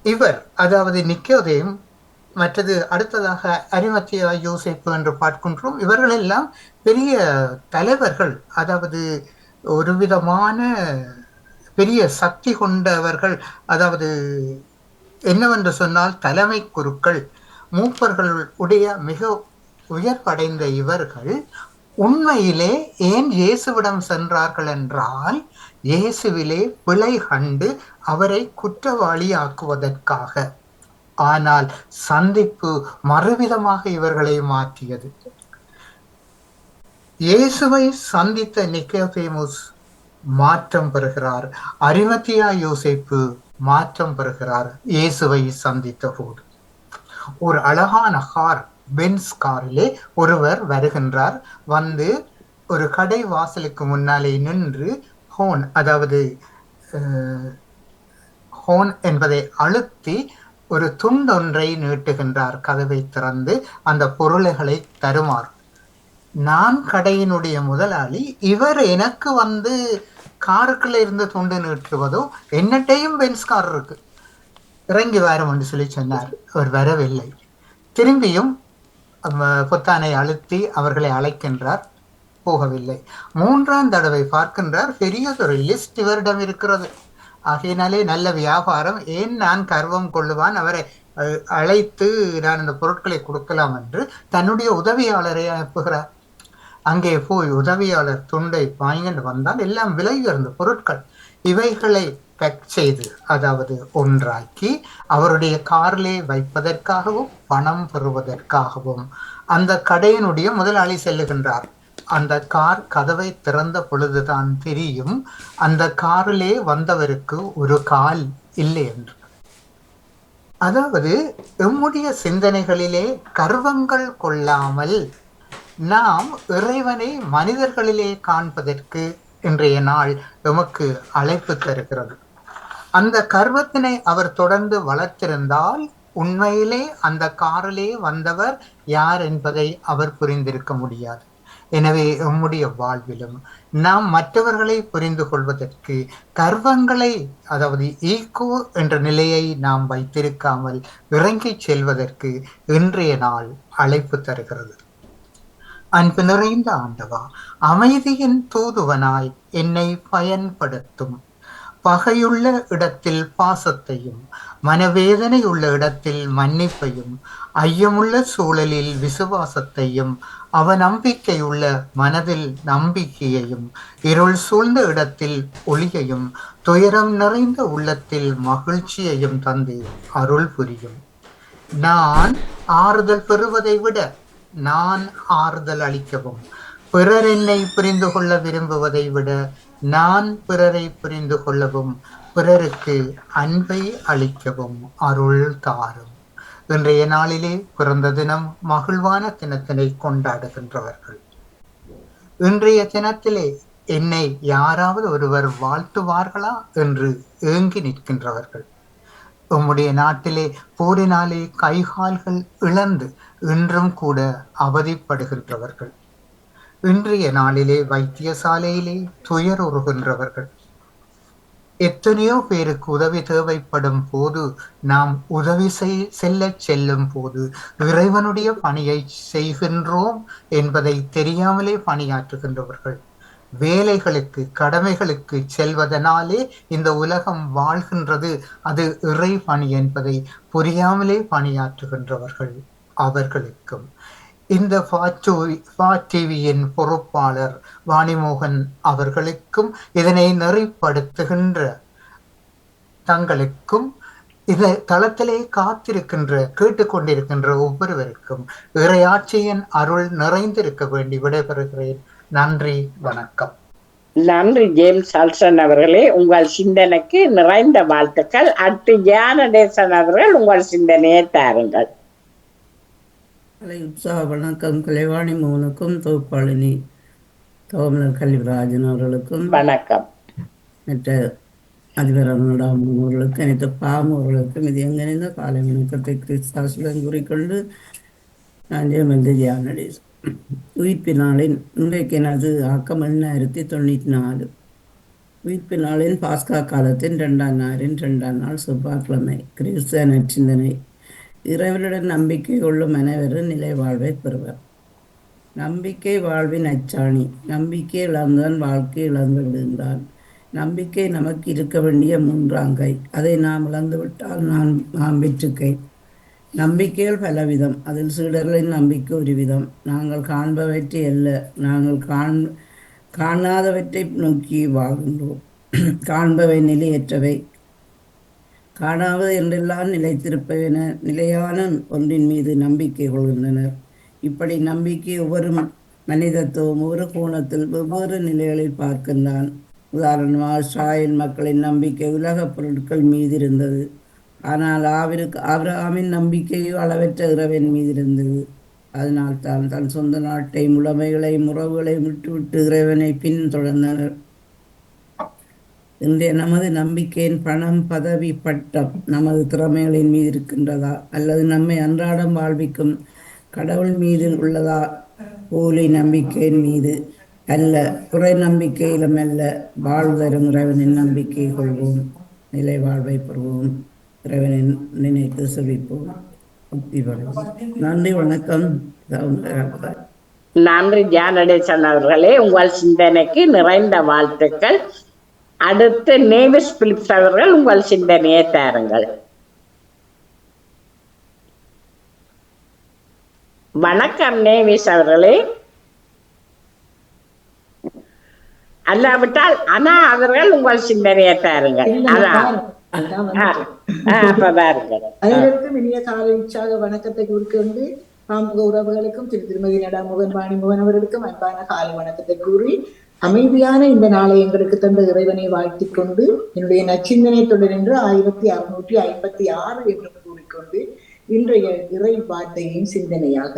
இவர், அதாவது நிக்கோதேம், மற்றது அடுத்ததாக அரிமத்தியா யோசேப்பு என்று பார்க்கின்றோம். இவர்கள் எல்லாம் பெரிய தலைவர்கள், அதாவது ஒரு விதமான பெரிய சக்தி கொண்டவர்கள். அதாவது என்னவென்று சொன்னால் தலைமை குருக்கள். மூப்பர்கள் உடைய மிக உயர்வடைந்த இவர்கள் உண்மையிலே ஏன் இயேசுவிடம் சென்றார்கள் என்றால், இயேசுவிலே பிழை கண்டு அவரை குற்றவாளியாக்குவதற்காக. ஆனால் சந்திப்பு மறுவிதமாக இவர்களை மாற்றியது. இயேசுவை சந்தித்த நிக்கோதேமுஸ் மாற்றம் பெறுகிறார். அரிமத்தியா யோசேப்பு மாற்றம் பெறுகிறார். இயேசுவை சந்தித்த போது ஒரு அழகான கார், பென்ஸ் காரிலே ஒருவர் வருகின்றார். வந்து ஒரு கடை வாசலுக்கு முன்னாலே நின்று ஹோன், அதாவது ஹோன் என்பதை அழுத்தி ஒரு துண்டொன்றை நீட்டுகின்றார். கதவை திறந்து அந்த பொருள்களை தருமாறு. நான் கடையினுடைய முதலாளி, இவர் எனக்கு வந்து காருக்குள்ள இருந்து துண்டு நீட்டுவதோ, என்னட்டையும் பென்ஸ் கார் இருக்கு, இறங்கி வரும் என்று சொல்லி சொன்னார். அவர் வரவில்லை. திரும்பியும் பொத்தானை அழுத்தி அவர்களை அழைக்கின்றார். போகவில்லை. 3ஆம் தடவை பார்க்கின்றார். பெரியதொரு லிஸ்ட் இவரிடம் இருக்கிறது. ஆகையினாலே நல்ல வியாபாரம், ஏன் நான் கர்வம் கொள்ளுவான், அவரை அழைத்து நான் இந்த பொருட்களை கொடுக்கலாம் என்று தன்னுடைய உதவியாளரை அனுப்புகிறார். அங்கே போய் உதவியாளர் துண்டை வாங்கிட்டு வந்தால் எல்லாம் விலை உயர்ந்த பொருட்கள். இவைகளை பேக் செய்து, அதாவது ஒன்றாக்கி அவருடைய காரிலே வைப்பதற்காகவும் பணம் பெறுவதற்காகவும் அந்த கடையினுடைய முதலாளி செல்லுகின்றார். அந்த கார் கதவை திறந்த பொழுதுதான் தெரியும் அந்த காரிலே வந்தவருக்கு ஒரு கால் இல்லை என்று. அதாவது எம்முடைய சிந்தனைகளிலே கர்வங்கள் கொள்ளாமல் நாம் இறைவனை மனிதர்களிலே காண்பதற்கு இன்றைய நாள் எமக்கு அழைப்பு தருகிறது. அந்த கர்வத்தினை அவர் தொடர்ந்து வளர்த்திருந்தால் உண்மையிலே அந்த காரிலே வந்தவர் யார் என்பதை அவர் புரிந்திருக்க முடியாது. எனவே நம்முடைய வாழ்விலும் நாம் மற்றவர்களை புரிந்து கொள்வதற்கு கர்வங்களை, அதாவது ஈகோ என்ற நிலையை நாம் வைத்திருக்காமல் இறங்கி செல்வதற்கு இன்றைய நாள் அழைப்பு தருகிறது. அன்பு நிறைந்த ஆண்டவா, அமைதியின் தூதுவனாய் என்னை பயன்படுத்தும். பகையுள்ள இடத்தில் பாசத்தையும், மனவேதனை உள்ள இடத்தில் மன்னிப்பையும், ஐயமுள்ள சூழலில் விசுவாசத்தையும், அவநம்பிக்கையுள்ள மனதில் நம்பிக்கையையும், இருள் சூழ்ந்த இடத்தில் ஒளியையும், துயரம் நிறைந்த உள்ளத்தில் மகிழ்ச்சியையும் தந்து அருள் புரியும். நான் ஆறுதல் பெறுவதை விட நான் ஆறுதல் அளிக்கவும், பிறர் என்னை புரிந்து கொள்ள விரும்புவதை விட நான் பிறரை புரிந்து கொள்ளவும், பிறருக்கு அன்பை அளிக்கவும் அருள் தாரும். இன்றைய நாளிலே பிறந்த தினம் மகிழ்வான தினத்தினை கொண்டாடுகின்றவர்கள். இன்றைய தினத்திலே என்னை யாராவது ஒருவர் வாழ்த்துவார்களா என்று ஏங்கி நிற்கின்றவர்கள். உம்முடைய நாட்டிலே போரினாலே கைகால்கள் இழந்து இன்றும் கூட அவதிப்படுகின்றவர்கள். இன்றைய நாளிலே வைத்தியசாலையிலே துயருறுகின்றவர்கள். எத்தனையோ பேருக்கு உதவி தேவைப்படும் போது, நாம் உதவி செல்லும் போது இறைவனுடைய பணியை செய்கின்றோம் என்பதை தெரியாமலே பணியாற்றுகின்றவர்கள். வேலைகளுக்கு, கடமைகளுக்கு செல்வதனாலே இந்த உலகம் வாழ்கின்றது, அது இறை பணி என்பதை புரியாமலே பணியாற்றுகின்றவர்கள். அவர்களுக்கும் இந்த டிவியின் பொறுப்பாளர் வாணிமோகன் அவர்களுக்கும், இதனை நெறிப்படுத்துகின்ற தங்களுக்கும், இதை தளத்திலே காத்திருக்கின்ற, கேட்டுக்கொண்டிருக்கின்ற ஒவ்வொருவருக்கும் இறையாட்சியின் அருள் நிறைந்திருக்க வேண்டி விடைபெறுகிறேன். நன்றி, வணக்கம். நன்றி ஜேம்ஸ் அல்சன் அவர்களே, உங்கள் சிந்தனைக்கு நிறைந்த வாழ்த்துக்கள். அடுத்து ஞானதேசன் அவர்கள் உங்கள் சிந்தனையை தாருங்கள். கலை உற்சாக வணக்கம். கலைவாணி மோகனுக்கும் தொகுப்பாளினி தோமலர் கல்விராஜன் அவர்களுக்கும் வணக்கம். மற்ற அதிபர் அவர்களுக்கும் அனைத்து பாமர்களுக்கும் இது எங்கிருந்த காலை வணக்கத்தை கிறிஸ்தாசுடன் கூறிக்கொண்டு நான் ஜெயமந்த ஞானதேசன். உயிர்ப்பு நாளின் இன்றைக்கு எனது ஆக்கம் 1994. உயிர்ப்பு நாளின் பாஸ்கா காலத்தின் 2ஆம் நாளின் 2ஆம் நாள் செவ்வாய்க்கிழமை. கிறிஸ்தவ நற்சிந்தனை. இறைவனுடன் நம்பிக்கை கொள்ளும் அனைவரும் நிலை வாழ்வை பெறுவர். நம்பிக்கை வாழ்வின் அச்சாணி. நம்பிக்கை இழந்தான் வாழ்க்கை இழந்து விடுகின்றான். நம்பிக்கை நமக்கு இருக்க வேண்டிய 3ஆம் கை. அதை நாம் இழந்துவிட்டால் நாம் வெற்றுக்கை. நம்பிக்கைகள் பலவிதம். அதில் சீடர்களின் நம்பிக்கை ஒரு விதம். நாங்கள் காண்பவற்றை அல்ல, நாங்கள் காணாதவற்றை நோக்கி வாழ்கின்றோம். காண்பவை நிலையற்றவை, காணாவது என்றெல்லாம் நிலைத்திருப்பவென நிலையான ஒன்றின் மீது நம்பிக்கை கொள்கின்றனர். இப்படி நம்பிக்கை ஒவ்வொரு மனிதத்துவம் ஒவ்வொரு கோணத்தில் வெவ்வேறு நிலைகளில் பார்க்கின்றான். உதாரணமாக இஸ்ராயேல் மக்களின் நம்பிக்கை உலகப் பொருட்கள் மீது இருந்தது. ஆனால் ஆபிரகாமின் நம்பிக்கையோ அளவற்ற இறைவன் மீது இருந்தது. அதனால்தான் தன் சொந்த நாட்டையும் உடைமைகளையும் உறவுகளையும் விட்டுவிட்டு இறைவனை பின்தொடர்ந்தனர். இன்றைய நமது நம்பிக்கையின் பணம், பதவி, பட்டம் நமது திறமைகளின் மீது இருக்கின்றதா, அல்லது நம்மை அன்றாடம் வாழ்விக்கும் கடவுள் மீது உள்ளதா? போலி நம்பிக்கையின் மீது அல்ல, குறை நம்பிக்கையிலும் அல்ல, வாழ்வு தரும் இறைவனின் நம்பிக்கை கொள்வோம், நிலை வாழ்வை பெறுவோம், இறைவனை நினைத்து செவிப்போம், முக்தி பெறுவோம். நன்றி, வணக்கம். நன்றி ஜானடேசன் அவர்களே, உங்கள் சிந்தனைக்கு நிறைந்த வாழ்த்துக்கள். அடுத்து நேவிஸ் பிலிப்ஸ் அவர்கள் உங்கள் சிந்தனையை தாருங்கள். வணக்கம் நேவிஸ் அவர்களே. அல்லாவிட்டால் அனா அவர்கள் உங்கள் சிந்தனையை தாருங்கள். அனைவருக்கும் இனிய காலை உற்சாக வணக்கத்தை கூறிக்கொண்டு பாமுக உறவுகளுக்கும் திருமதி நடாமுகன் வாணிமுகன் அவர்களுக்கும் அன்பான காலை வணக்கத்தை கூறி அமைதியான இந்த நாளை எங்களுக்கு தந்த இறைவனை வாழ்த்திக் கொண்டு என்னுடைய நச்சிந்தனை தொடர்ந்து 1656 என்று கூறிக்கொண்டு இன்றைய இறை வார்த்தையின் சிந்தனையாக,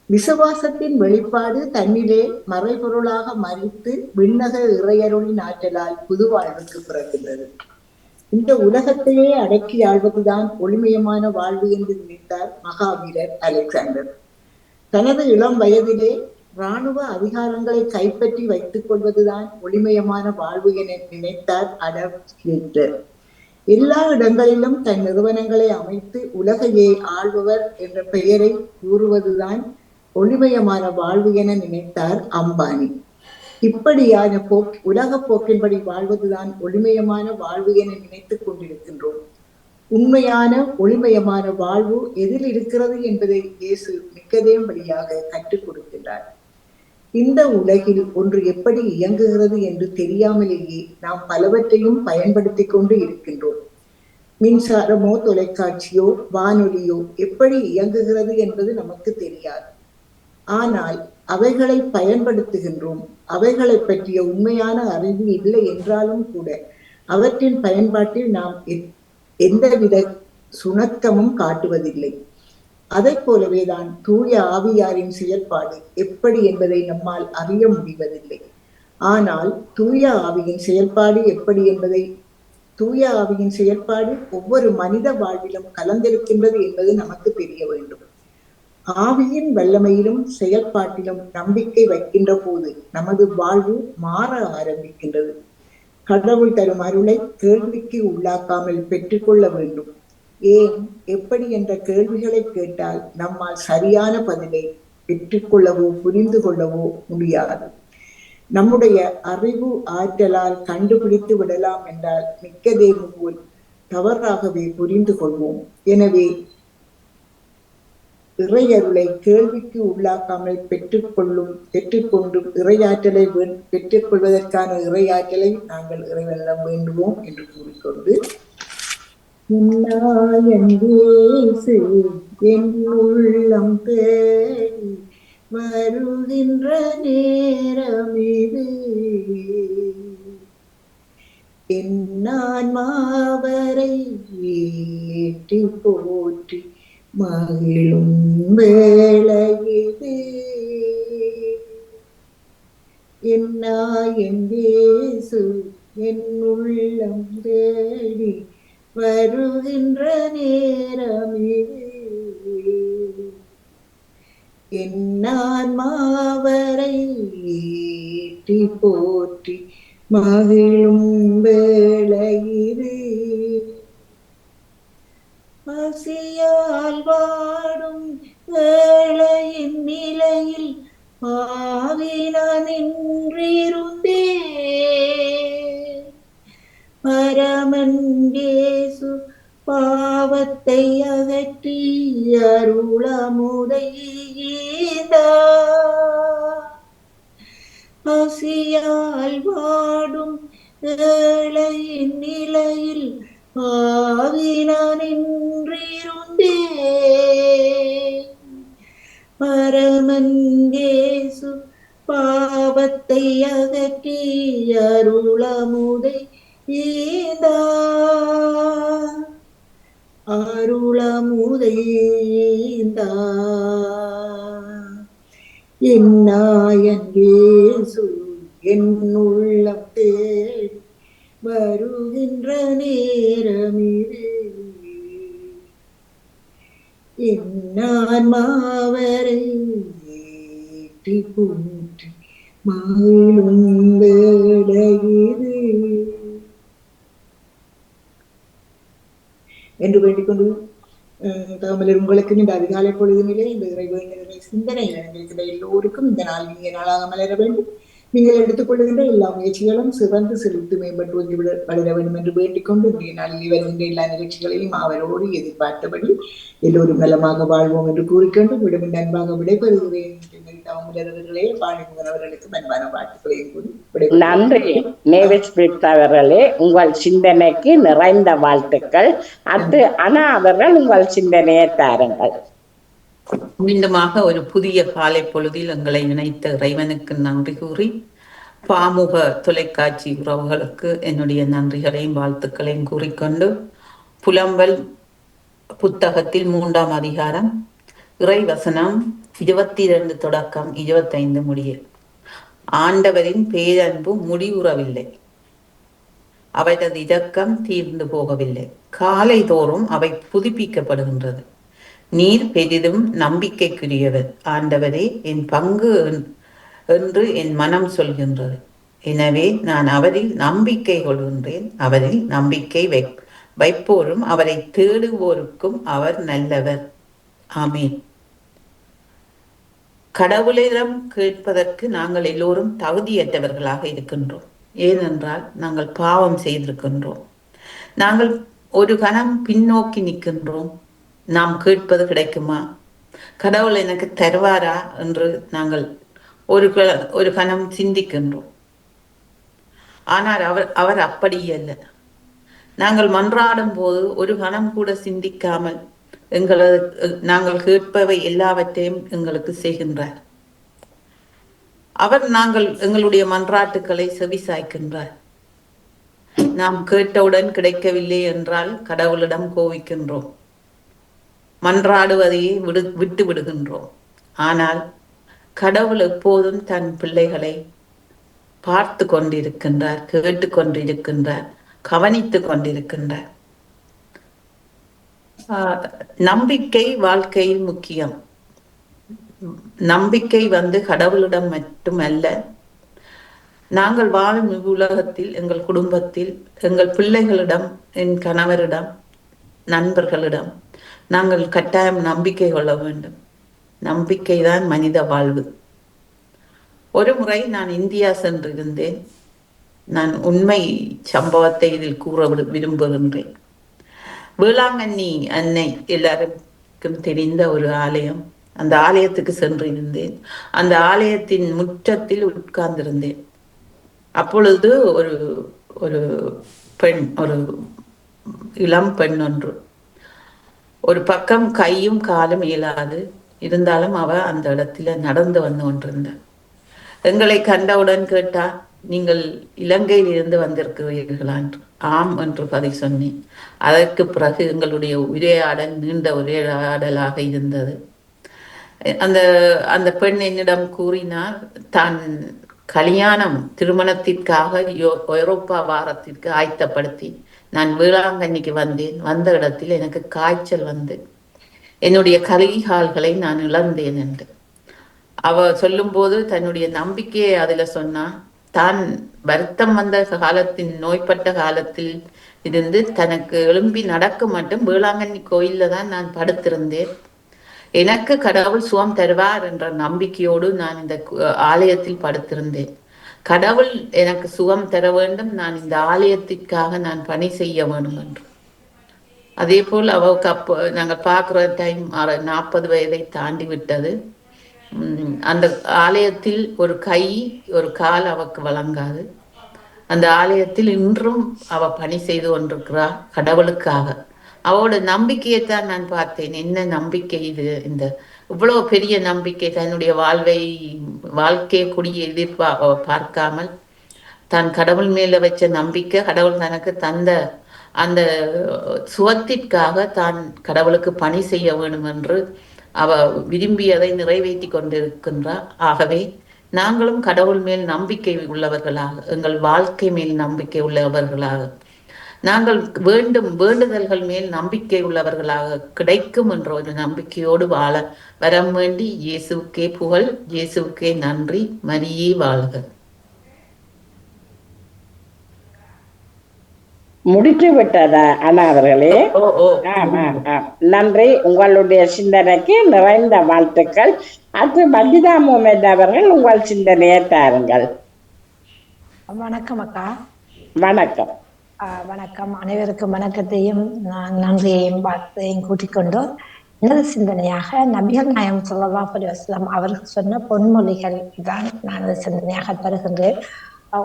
விசுவாசத்தின் வெளிப்பாடு தன்னிலே மறைபொருளாக மறித்து விண்ணக இறையருளின் ஆற்றலால் புது வாழ்வுக்கு பிறக்கின்றது. இந்த உலகத்தையே அடக்கி ஆள்வதுதான் ஒளிமயமான வாழ்வு என்று நினைத்தார் மகாவீரர் அலெக்சாண்டர். தனது இளம் வயதிலே இராணுவ அதிகாரங்களை கைப்பற்றி வைத்துக் கொள்வதுதான் ஒளிமயமான வாழ்வு என நினைத்தார் அடால்ஃப் ஹிட்லர். எல்லா இடங்களிலும் தன் நிறுவனங்களை அமைத்து உலகையே ஆள்பவர் என்ற பெயரை கூறுவதுதான் ஒளிமயமான வாழ்வு என நினைத்தார் அம்பானி. இப்படியான உலக போக்கின்படி வாழ்வதுதான் ஒளிமயமான வாழ்வு என நினைத்துக் கொண்டிருக்கின்றோம். உண்மையான ஒளிமயமான வாழ்வு எதில் இருக்கிறது என்பதை இயேசு நிக்கதேம் வழியாக கற்றுக் கொடுக்கின்றார். இந்த உலகில் ஒன்று எப்படி இயங்குகிறது என்று தெரியாமலேயே நாம் பலவற்றையும் பயன்படுத்தி கொண்டு இருக்கின்றோம். மின்சாரமோ தொலைக்காட்சியோ வானொலியோ எப்படி இயங்குகிறது என்பது நமக்கு தெரியாது. ஆனால் அவைகளை பயன்படுத்துகின்றோம். அவைகளை பற்றிய உண்மையான அறிவு இல்லை என்றாலும் கூட அவற்றின் பயன்பாட்டில் நாம் எந்தவித சுணக்கமும் காட்டுவதில்லை. அதை போலவேதான் தூய ஆவியாரின் செயல்பாடு எப்படி என்பதை நம்மால் அறிய முடிவதில்லை. ஆனால் தூய ஆவியின் செயல்பாடு ஒவ்வொரு மனித வாழ்விலும் கலந்திருக்கின்றது என்பது நமக்கு தெரிய வேண்டும். ஆவியின் வல்லமையிலும் செயல்பாட்டிலும் நம்பிக்கை வைக்கின்ற போது நமது வாழ்வு மாற ஆரம்பிக்கின்றது. கடவுள் தரும் அருளை கேள்விக்கு உள்ளாக்காமல் பெற்றுக்கொள்ள வேண்டும். ஏன், எப்படி என்ற கேள்விகளை கேட்டால் நம்மால் சரியான பதிலை பெற்றுக்கொள்ளவோ புரிந்து கொள்ளவோ முடியாது. நம்முடைய அறிவு ஆற்றலால் கண்டுபிடித்து விடலாம் என்றால் நிக்கதேமு போல் தவறாகவே புரிந்து கொள்வோம். எனவே இறையருளை கேள்விக்கு உள்ளாக்காமல் பெற்றுக்கொண்டும் இறையாற்றலை பெற்றுக்கொள்வதற்கான இறையாற்றலை நாங்கள் இறைவனிடம் வேண்டுவோம் என்று கூறிக்கொண்டு, என் உள்ளம் தேடி வருகின்ற நேரம் இது, என் ஆன்மாவரை ஏற்றி போற்றி மகிழும் வேளையிது, என் இயேசு என் உள்ளம் தேடி வருகின்ற நேரம் இது, என் ஆன்மாவரை ஏற்றி போற்றி மகிழும் வேளையிது, பசியால் வாடும் வேளையின் நிலையில் பாவினான் நின்றிருந்தே, பரமன் இயேசு பாவத்தை அகற்றி பசியால் வாடும் ஏழையின் நிலையில் ஆவினான் நின்றிருந்தேன். பரமன் இயேசு பாவத்தை அகற்றி அருளமுதை ஈந்தார். அருளமுதை ஈந்தார். என் நாயன் இயேசு என் உள்ளம் தேடி வருகின்ற நேரமிது. என்னான்மாவரை ஏற்றி போற்றி மகிழும் வேளையிது என்று வேண்டிக் கொண்டு தாமலர் உங்களுக்கு இந்த அதிகாலை பொழுதுநிலை இந்த இறைவேண்டலை சிந்தனை இருக்கின்ற எல்லோருக்கும் இந்த நாள் இனிய நாளாக மலர வேண்டும். நீங்கள் எடுத்துக்கொள்ளுகின்ற எல்லா முயற்சிகளும் சிறந்து செலுத்து மேம்பட்டு வந்து வளர வேண்டும் என்று வேண்டிக் கொண்டு இன்றைய நாளில் வருகின்ற எல்லா நிகழ்ச்சிகளையும் அவரோடு எதிர்பார்த்தபடி எல்லோரும் நலமாக வாழ்வோம் என்று கூறிக்கொண்டு விடுமின் அன்பாக விடைபெறுகிறேன். தாமலர்களே பாணிமுகன் அவர்களுக்கு அன்பான வாழ்த்துக்களையும் கூறி நன்றி. நேவிஸ் அவர்களே, உங்கள் சிந்தனைக்கு நிறைந்த வாழ்த்துக்கள். அனா அவர்கள் உங்கள் சிந்தனையை தாருங்கள். மீண்டுமாக ஒரு புதிய காலை பொழுதில் எங்களை இணைத்த இறைவனுக்கு நன்றி கூறி, பாமுக தொலைக்காட்சி உறவுகளுக்கு என்னுடைய நன்றிகளையும் வாழ்த்துக்களையும் கூறிக்கொண்டு, புலம்பல் புத்தகத்தில் 3ஆம் அதிகாரம் இறைவசனம் 22 தொடக்கம் 25 முடிய. ஆண்டவரின் பேரன்பு முடிவுறவில்லை, அவரது இரக்கம் தீர்ந்து போகவில்லை, காலை தோறும் அவை புதுப்பிக்கப்படுகின்றது. நீர் பெரிதும் நம்பிக்கைக்குரியவர் ஆண்டவரே, என் பங்கு என்று என் மனம் சொல்கின்றது. எனவே நான் அவரில் நம்பிக்கை கொள்கின்றேன். அவரில் நம்பிக்கை வைப்போரும் அவரை தேடுவோருக்கும் அவர் நல்லவர். ஆமீன். கடவுளிடம் கேட்பதற்கு நாங்கள் எல்லோரும் தகுதியற்றவர்களாக இருக்கின்றோம். ஏனென்றால் நாங்கள் பாவம் செய்திருக்கின்றோம். நாங்கள் ஒரு கணம் பின்னோக்கி நிற்கின்றோம். நாம் கேட்பது கிடைக்குமா, கடவுள் எனக்கு தருவாரா என்று நாங்கள் ஒரு கணம் சிந்திக்கின்றோம். ஆனால் அவர் அப்படி அல்ல. நாங்கள் மன்றாடும் போது ஒரு கணம் கூட சிந்திக்காமல் நாங்கள் கேட்பவை எல்லாவற்றையும் எங்களுக்கு செய்கின்றார். அவர் எங்களுடைய மன்றாட்டுக்களை செவி சாய்க்கின்றார். நாம் கேட்டவுடன் கிடைக்கவில்லை என்றால் கடவுளிடம் கோவிக்கின்றோம், மன்றாடுவதையே விட்டு விடுகின்றோம். ஆனால் கடவுள் எப்போதும் தன் பிள்ளைகளை பார்த்து கொண்டிருக்கின்றார், கேட்டு கொண்டிருக்கின்றார், கவனித்து கொண்டிருக்கின்றார். நம்பிக்கை வாழ்க்கையில் முக்கியம். நம்பிக்கை கடவுளிடம் மட்டுமல்ல, நாங்கள் வாழும் உலகத்தில், எங்கள் குடும்பத்தில், எங்கள் பிள்ளைகளிடம், என் கணவரிடம், நண்பர்களிடம் நாங்கள் கட்டாயம் நம்பிக்கை கொள்ள வேண்டும். நம்பிக்கைதான் மனித வாழ்வு. ஒரு முறை நான் இந்தியா சென்றிருந்தேன். நான் உண்மை சம்பவத்தை இதில் கூற விரும்புகின்றேன். வேளாங்கண்ணி அன்னை எல்லாருக்கும் தெரிந்த ஒரு ஆலயம். அந்த ஆலயத்துக்கு சென்றிருந்தேன். அந்த ஆலயத்தின் முற்றத்தில் உட்கார்ந்திருந்தேன். அப்பொழுது ஒரு பெண், ஒரு இளம் பெண் ஒன்று, ஒரு பக்கம் கையும் காலும் இயலாது இருந்தாலும் அவ அந்த இடத்துல நடந்து வந்து கொண்டிருந்தார். எங்களை கண்டவுடன் கேட்டா, நீங்கள் இலங்கையில் இருந்து வந்திருக்கிறீர்களா என்று. ஆம் என்று பதில் சொன்னேன். அதற்கு பிறகு எங்களுடைய உரையாடல் நீண்ட உரையாடலாக இருந்தது. அந்த பெண் என்னிடம் கூறினார், தான் கல்யாணம் திருமணத்திற்காக ஐரோப்பா வாரத்திற்கு ஆயத்தப்படுத்தி நான் வேளாங்கண்ணிக்கு வந்தேன். வந்த இடத்தில் எனக்கு காய்ச்சல் வந்து என்னுடைய கலிகால்களை நான் இழந்தேன் என்று அவ சொல்லும் போது தன்னுடைய நம்பிக்கையை அதுல சொன்னா. தான் வருத்தம் வந்த காலத்தின், நோய்பட்ட காலத்தில் இருந்து தனக்கு எழும்பி நடக்க மட்டும் வேளாங்கண்ணி கோயில்ல தான் நான் படுத்திருந்தேன். எனக்கு கடவுள் சுகம் தருவார் என்ற நம்பிக்கையோடு நான் இந்த ஆலயத்தில் படுத்திருந்தேன். கடவுள் எனக்கு சுகம் தர வேண்டும், நான் இந்த ஆலயத்திற்காக நான் பணி செய்ய வேண்டும் என்று. அதே போல் அவருக்கு நாங்கள் பார்க்குற டைம் 40 வயதை தாண்டி விட்டது. அந்த ஆலயத்தில் ஒரு கை ஒரு கால் அவக்கு வழங்காது. அந்த ஆலயத்தில் இன்றும் அவ பணி செய்து கொண்டிருக்கிறாள் கடவுளுக்காக. அவளோட நம்பிக்கையைத்தான் நான் பார்த்தேன். என்ன நம்பிக்கை இது! இந்த இவ்வளவு பெரிய நம்பிக்கை, தன்னுடைய வாழ்க்கையை கூடிய பார்க்காமல் தான் கடவுள் மேல வச்ச நம்பிக்கை, கடவுள் தனக்கு தந்த அந்த சுகத்திற்காக தான் கடவுளுக்கு பணி செய்ய வேண்டும் என்று அவ விரும்பியதை நிறைவேற்றி கொண்டிருக்கின்றார். ஆகவே நாங்களும் கடவுள் மேல் நம்பிக்கை உள்ளவர்களாக, எங்கள் வாழ்க்கை மேல் நம்பிக்கை உள்ளவர்களாக, நாங்கள் வேண்டுதல்கள் மேல் நம்பிக்கை உள்ளவர்களாக கிடைக்கும் என்ற ஒரு நம்பிக்கையோடு வாழ வரம் வேண்டி, இயேசுக்கே புகழ், இயேசுக்கே நன்றி, மரியே வாழ்க. முடித்து விட்டதா அண்ணா அவர்களே? நன்றி. உங்களுடைய சிந்தனைக்கு நிறைந்த வாழ்த்துக்கள். அது மஜிதா முகமது அவர்கள் உங்கள் சிந்தனையை தாருங்கள். வணக்கம் அக்கா. வணக்கம். வணக்கம். அனைவருக்கும் வணக்கத்தையும் நன்றியையும் வாழ்த்தையும் கூட்டிக்கொண்டு எனது சிந்தனையாக நபிகள் நாயகம் ஸல்லல்லாஹு அலைஹி வஸல்லம் அவர்கள் சொன்ன பொன்மொழிகள் தான் நான் சிந்தனையாக தருகின்றேன்.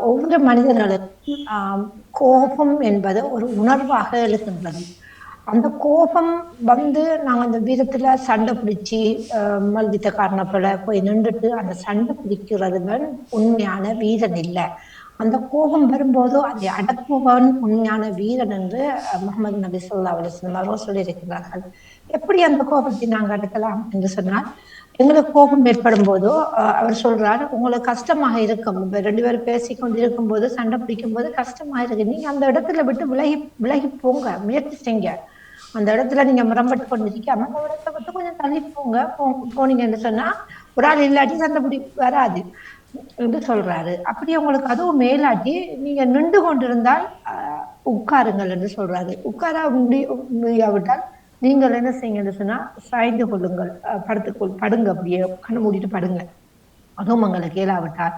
ஒவ்வொரு மனிதர்களுக்கும் கோபம் என்பது ஒரு உணர்வாக எழுகின்றது. அந்த கோபம் நாங்கள் அந்த வீரத்துல சண்டை பிடிச்சி மல்யுத்த காரணப்பட போய் நின்றுட்டு அந்த சண்டை பிடிக்கிறதுவன் உண்மையான வீரன் இல்லை. அந்த கோபம் வரும்போது அதை அடக்குபவன் உண்மையான வீரன் என்று முகமது நபி ஸல்லல்லாஹு அலைஹி வஸல்லம் அவர்கள் சொல்லியிருக்கிறார்கள். எப்படி அந்த கோபத்தை நாங்கள் அடக்கலாம் என்று சொன்னால், எங்களுக்கு கோபம் ஏற்படும் போதோ அவர் சொல்றார், உங்களுக்கு கஷ்டமாக இருக்கும், ரெண்டு பேரும் பேசிக்கொண்டு இருக்கும் போது சண்டை பிடிக்கும் போது கஷ்டமா இருக்கு, நீங்க அந்த இடத்துல விட்டு விலகி போங்க, முயற்சி செய்யுங்க. அந்த இடத்துல நீங்க முரம்பட்டு கொண்டு இருக்காம அந்த இடத்த விட்டு கொஞ்சம் தள்ளி போனீங்கன்னு சொன்னா ஒரு ஆள் இல்லாட்டி சண்டை பிடி வராது என்று சொல்றாரு. அப்படி உங்களுக்கு அதுவும் மேலாட்டி நீங்க நின்று கொண்டிருந்தால் உட்காருங்கள் என்று சொல்றாரு. உட்கார முடியாவிட்டால் நீங்கள் என்ன செய்யுங்கன்னு சொன்னா சாய்ந்து கொள்ளுங்கள், படுங்க, அப்படியே கண்ணு மூடிட்டு படுங்க. அதுவும் உங்களுக்கு இயலாவிட்டால்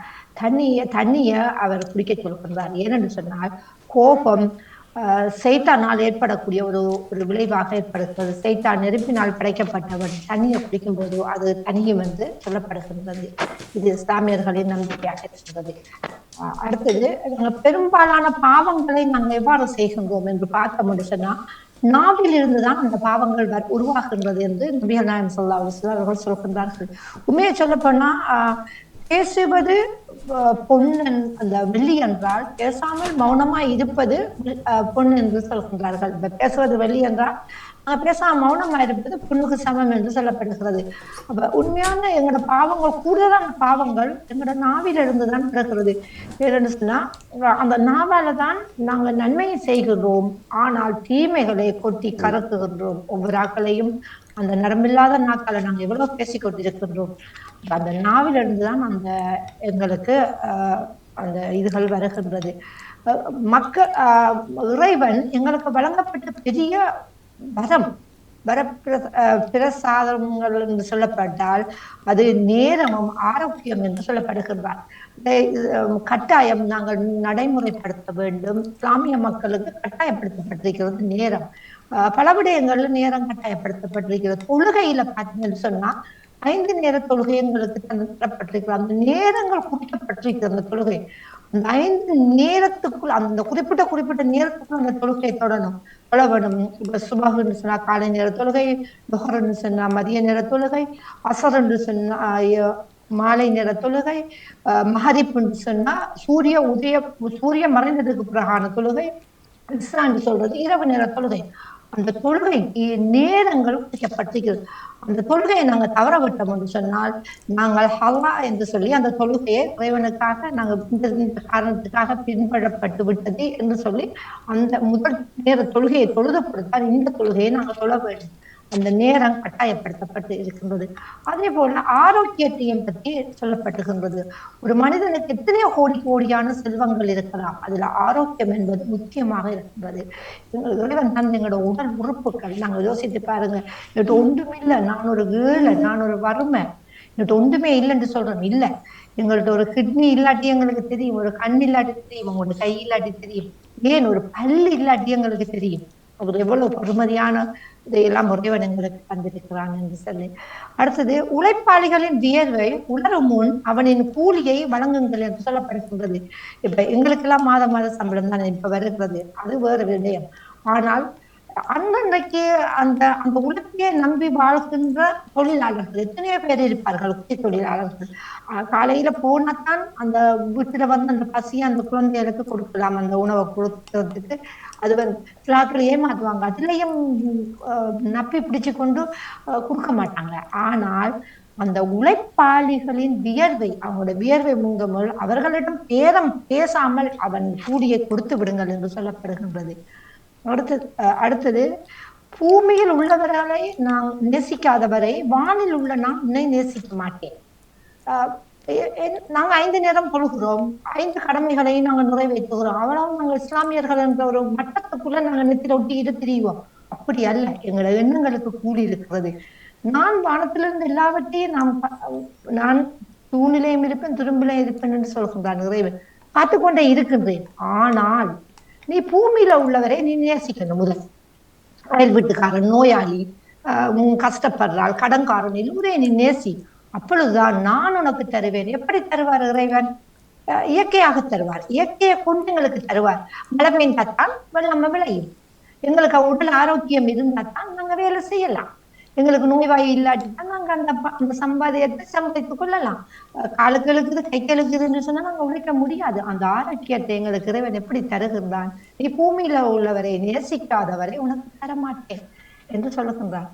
தண்ணிய அவர் குடிக்க சொல்கின்றார். ஏனென்று சொன்னால் கோபம் சைத்தானால் ஏற்படக்கூடிய ஒரு விளைவாக ஏற்படுகிறது. சைத்தான் நெருப்பினால் படைக்கப்பட்டவன் தண்ணியை குடிக்கும் போது அது தனியும் வந்து சொல்லப்படுகின்றது. இது இஸ்லாமியர்களின் நம்பிக்கையாக இருக்கின்றது. அடுத்தது, பெரும்பாலான பாவங்களை நாங்கள் எவ்வாறு செய்கின்றோம் என்று பார்க்க சொன்னா நாவில் இருந்துதான் அந்த பாவங்கள் உருவாகின்றது என்று நபிகள் நாயகம் ஸல்லல்லாஹு அலைஹி வஸல்லம் அவர்கள் சொல்கின்றார்கள். உண்மையை சொல்ல போனா பேசுவது பொன்னன் அந்த வெள்ளி என்றால் பேசாமல் மௌனமா இருப்பது பொன் என்று சொல்கின்றார்கள். பேசுவது வெள்ளி என்றால் பேசாம மௌனமா இருப்பது பொண்ணுக்கு சமம் என்று சொல்லப்படுகிறது. அப்ப உண்மையான எங்களோட பாவங்கள், கூடுதலான பாவங்கள் எங்களோட நாவில இருந்துதான் பிறக்கிறது. ஏன்னு சொன்னா அந்த நாவால தான் நாங்கள் நன்மையை செய்கின்றோம், ஆனால் தீமைகளை கொட்டி கறக்குகின்றோம். ஒவ்வொரு ஆக்களையும் அந்த நரம்பில்லாத நாட்களை நாங்கள் எவ்வளவு பேசிக்கொண்டிருக்கின்றோம். அந்த நாவில இருந்துதான் அந்த எங்களுக்கு அந்த இதுகள் வருகின்றது. இறைவன் எங்களுக்கு வழங்கப்பட்ட பெரிய பிரசாதங்கள் என்று சொல்லப்பட்டால் அது நேரமும் ஆரோக்கியம் என்று சொல்லப்படுகின்றார். கட்டாயம் நாங்கள் நடைமுறைப்படுத்த வேண்டும். இஸ்லாமிய மக்களுக்கு கட்டாயப்படுத்தப்பட்டிருக்கிறது நேரம். பல விடயங்கள்ல நேரம் கட்டாயப்படுத்தப்பட்டிருக்கிறது. தொழுகையில பார்த்தீங்கன்னு சொன்னா 5 நேர தொழுகை எங்களுக்கு தரப்பட்டிருக்கிறது. அந்த நேரங்கள் குறிக்கப்பட்டிருக்கிறது. அந்த தொழுகை அந்த 5 நேரத்துக்குள், அந்த குறிப்பிட்ட நேரத்துக்குள் அந்த தொழுகை தொழவேணும். இப்ப சுபஹ்ன்னு சொன்னா காலை நேர தொழுகை, துஹர்ன்னு சொன்னா மதிய நேர தொழுகை, அஸர்ன்னு சொன்னா மாலை நேர தொழுகை, மஹரிப்ன்னு சொன்னா சூரிய மறைந்ததுக்கு பிறகான தொழுகை, இஸ்ரான்னு சொல்றது இரவு நேர தொழுகை. அந்த தொழுகைக்கு நேரங்கள் குறிக்கப்பட்டிருக்கிறது. அந்த தொழுகையை நாங்கள் தவற விட்டோம் என்று சொன்னால் நாங்கள் ஹல்லா என்று சொல்லி அந்த தொழுகையை இறைவனுக்காக நாங்கள் இந்த காரணத்துக்காக பின்பற்றப்பட்டு விட்டது என்று சொல்லி அந்த முதல் நேர தொழுகையை தொழுது கொடுத்தால் இந்த தொழுகையை நாங்கள் சொல்ல வேண்டும். அந்த நேரம் கட்டாயப்படுத்தப்பட்டு இருக்கின்றது. அதே போல ஆரோக்கியத்தையும் பற்றி சொல்லப்பட்டுகின்றது. ஒரு மனிதனுக்கு எத்தனையோ கோடியான செல்வங்கள் இருக்கலாம், அதுல ஆரோக்கியம் என்பது முக்கியமாக இருக்கின்றது. இறைவன் தந்த எங்களோட உடல் உறுப்புகள் நாங்கள் யோசித்து பாருங்க. என்கிட்ட ஒன்றுமே இல்லை, நான் ஒரு ஏழை, நான் ஒரு வறுமை, என்கிட்ட ஒன்றுமே இல்லைன்னு சொல்றோம். இல்லை, எங்கள்கிட்ட ஒரு கிட்னி இல்லாட்டி எங்களுக்கு தெரியும், ஒரு கண் இல்லாட்டி தெரியும், உங்களோட கை இல்லாட்டி தெரியும், ஏன் ஒரு பல்லு இல்லாட்டி எங்களுக்கு தெரியும். அவர் எவ்வளவு பொறுமதியான இதையெல்லாம் இறைவன் எங்களுக்கு தந்திருக்கிறான் என்று சொல்லி. அடுத்தது, உழைப்பாளிகளின் வியர்வை உணரும் முன் அவனின் கூலியை வழங்குங்கள் என்று சொல்லப்படுகின்றது. இப்ப எங்களுக்கெல்லாம் மாத சம்பளம் தான் இப்ப வருகிறது, அது வேறு விடயம். ஆனால் அன்றைக்கு அந்த அந்த உழைப்பையே நம்பி வாழ்கின்ற தொழிலாளர்கள் எத்தனையோ பேர் இருப்பார்கள். குட்டி தொழிலாளர்கள் காலையில போனாத்தான் அந்த வீட்டுல வந்து அந்த பசியை அந்த குழந்தைகளுக்கு கொடுக்கலாம், அந்த உணவை கொடுக்கறதுக்கு. அது வந்து சிலாக்கள் ஏமாத்துவாங்க, அதுலயும் நப்பி பிடிச்சு கொண்டு கொடுக்க மாட்டாங்க. ஆனால் அந்த உழைப்பாளிகளின் வியர்வை, அவங்களோட வியர்வை முங்கமல் அவர்களிடம் பேரம் பேசாமல் அவன் கூலியை கொடுத்து விடுங்கள் என்று சொல்லப்படுகின்றது. அடுத்தது, பூமியில் உள்ளவர்களை நான் நேசிக்காதவரை வானில் உள்ள நான் உன்னை நேசிக்க மாட்டேன். நாங்க 5 நேரம் தொழுகிறோம், 5 கடமைகளையும் நாங்க நிறைவேற்றுகிறோம், அவ்வளவு நாங்கள் இஸ்லாமியர்கள் என்ற ஒரு மட்டத்துக்குள்ள நாங்க நெத்தில ஒட்டிக்கிட்டு திரிவோம். அப்படி அல்ல, எங்களோட எண்ணங்களுக்கு கூலி இருக்கிறது. நான் வானத்திலிருந்து எல்லாவற்றையும் நான் தூணிலையும் இருப்பேன் துரும்பிலையும் இருப்பேன் என்று சொல்கின்றான் இறைவன். காத்துக்கொண்டே இருக்கின்றேன். ஆனால் நீ பூமியில உள்ளவரை நீ நேசிக்கணும். முதல் அயல் வீட்டுக்காரன், நோயாளி, கஷ்டப்படுறாள், கடன்காரன், எல்லோரே நீ நேசி. அப்பொழுதுதான் நான் உனக்கு தருவேன். எப்படி தருவார் இறைவன்? இயற்கையாக தருவார். இயற்கையை கொண்டு எங்களுக்கு தருவார். மழை பெய்ந்தாத்தான் வெள்ளம் விளையும். எங்களுக்கு உடல் ஆரோக்கியம் இருந்தால்தான் நாங்க வேலை செய்யலாம். எங்களுக்கு நோய்வாய் இல்லாட்டிதான் நாங்க அந்த சம்பாதியத்தை சம்பாதித்துக் கொள்ளலாம். காலுக்கு எழுக்குது, கைக்கு எழுக்குதுன்னு சொன்னா நாங்க உழைக்க முடியாது. அந்த ஆரோக்கியத்தை எங்களுக்கு இறைவன் எப்படி தருகின்றான்? நீ பூமியில உள்ளவரை நேசிக்காதவரை உனக்கு தரமாட்டேன் என்று சொல்லுகின்றான்.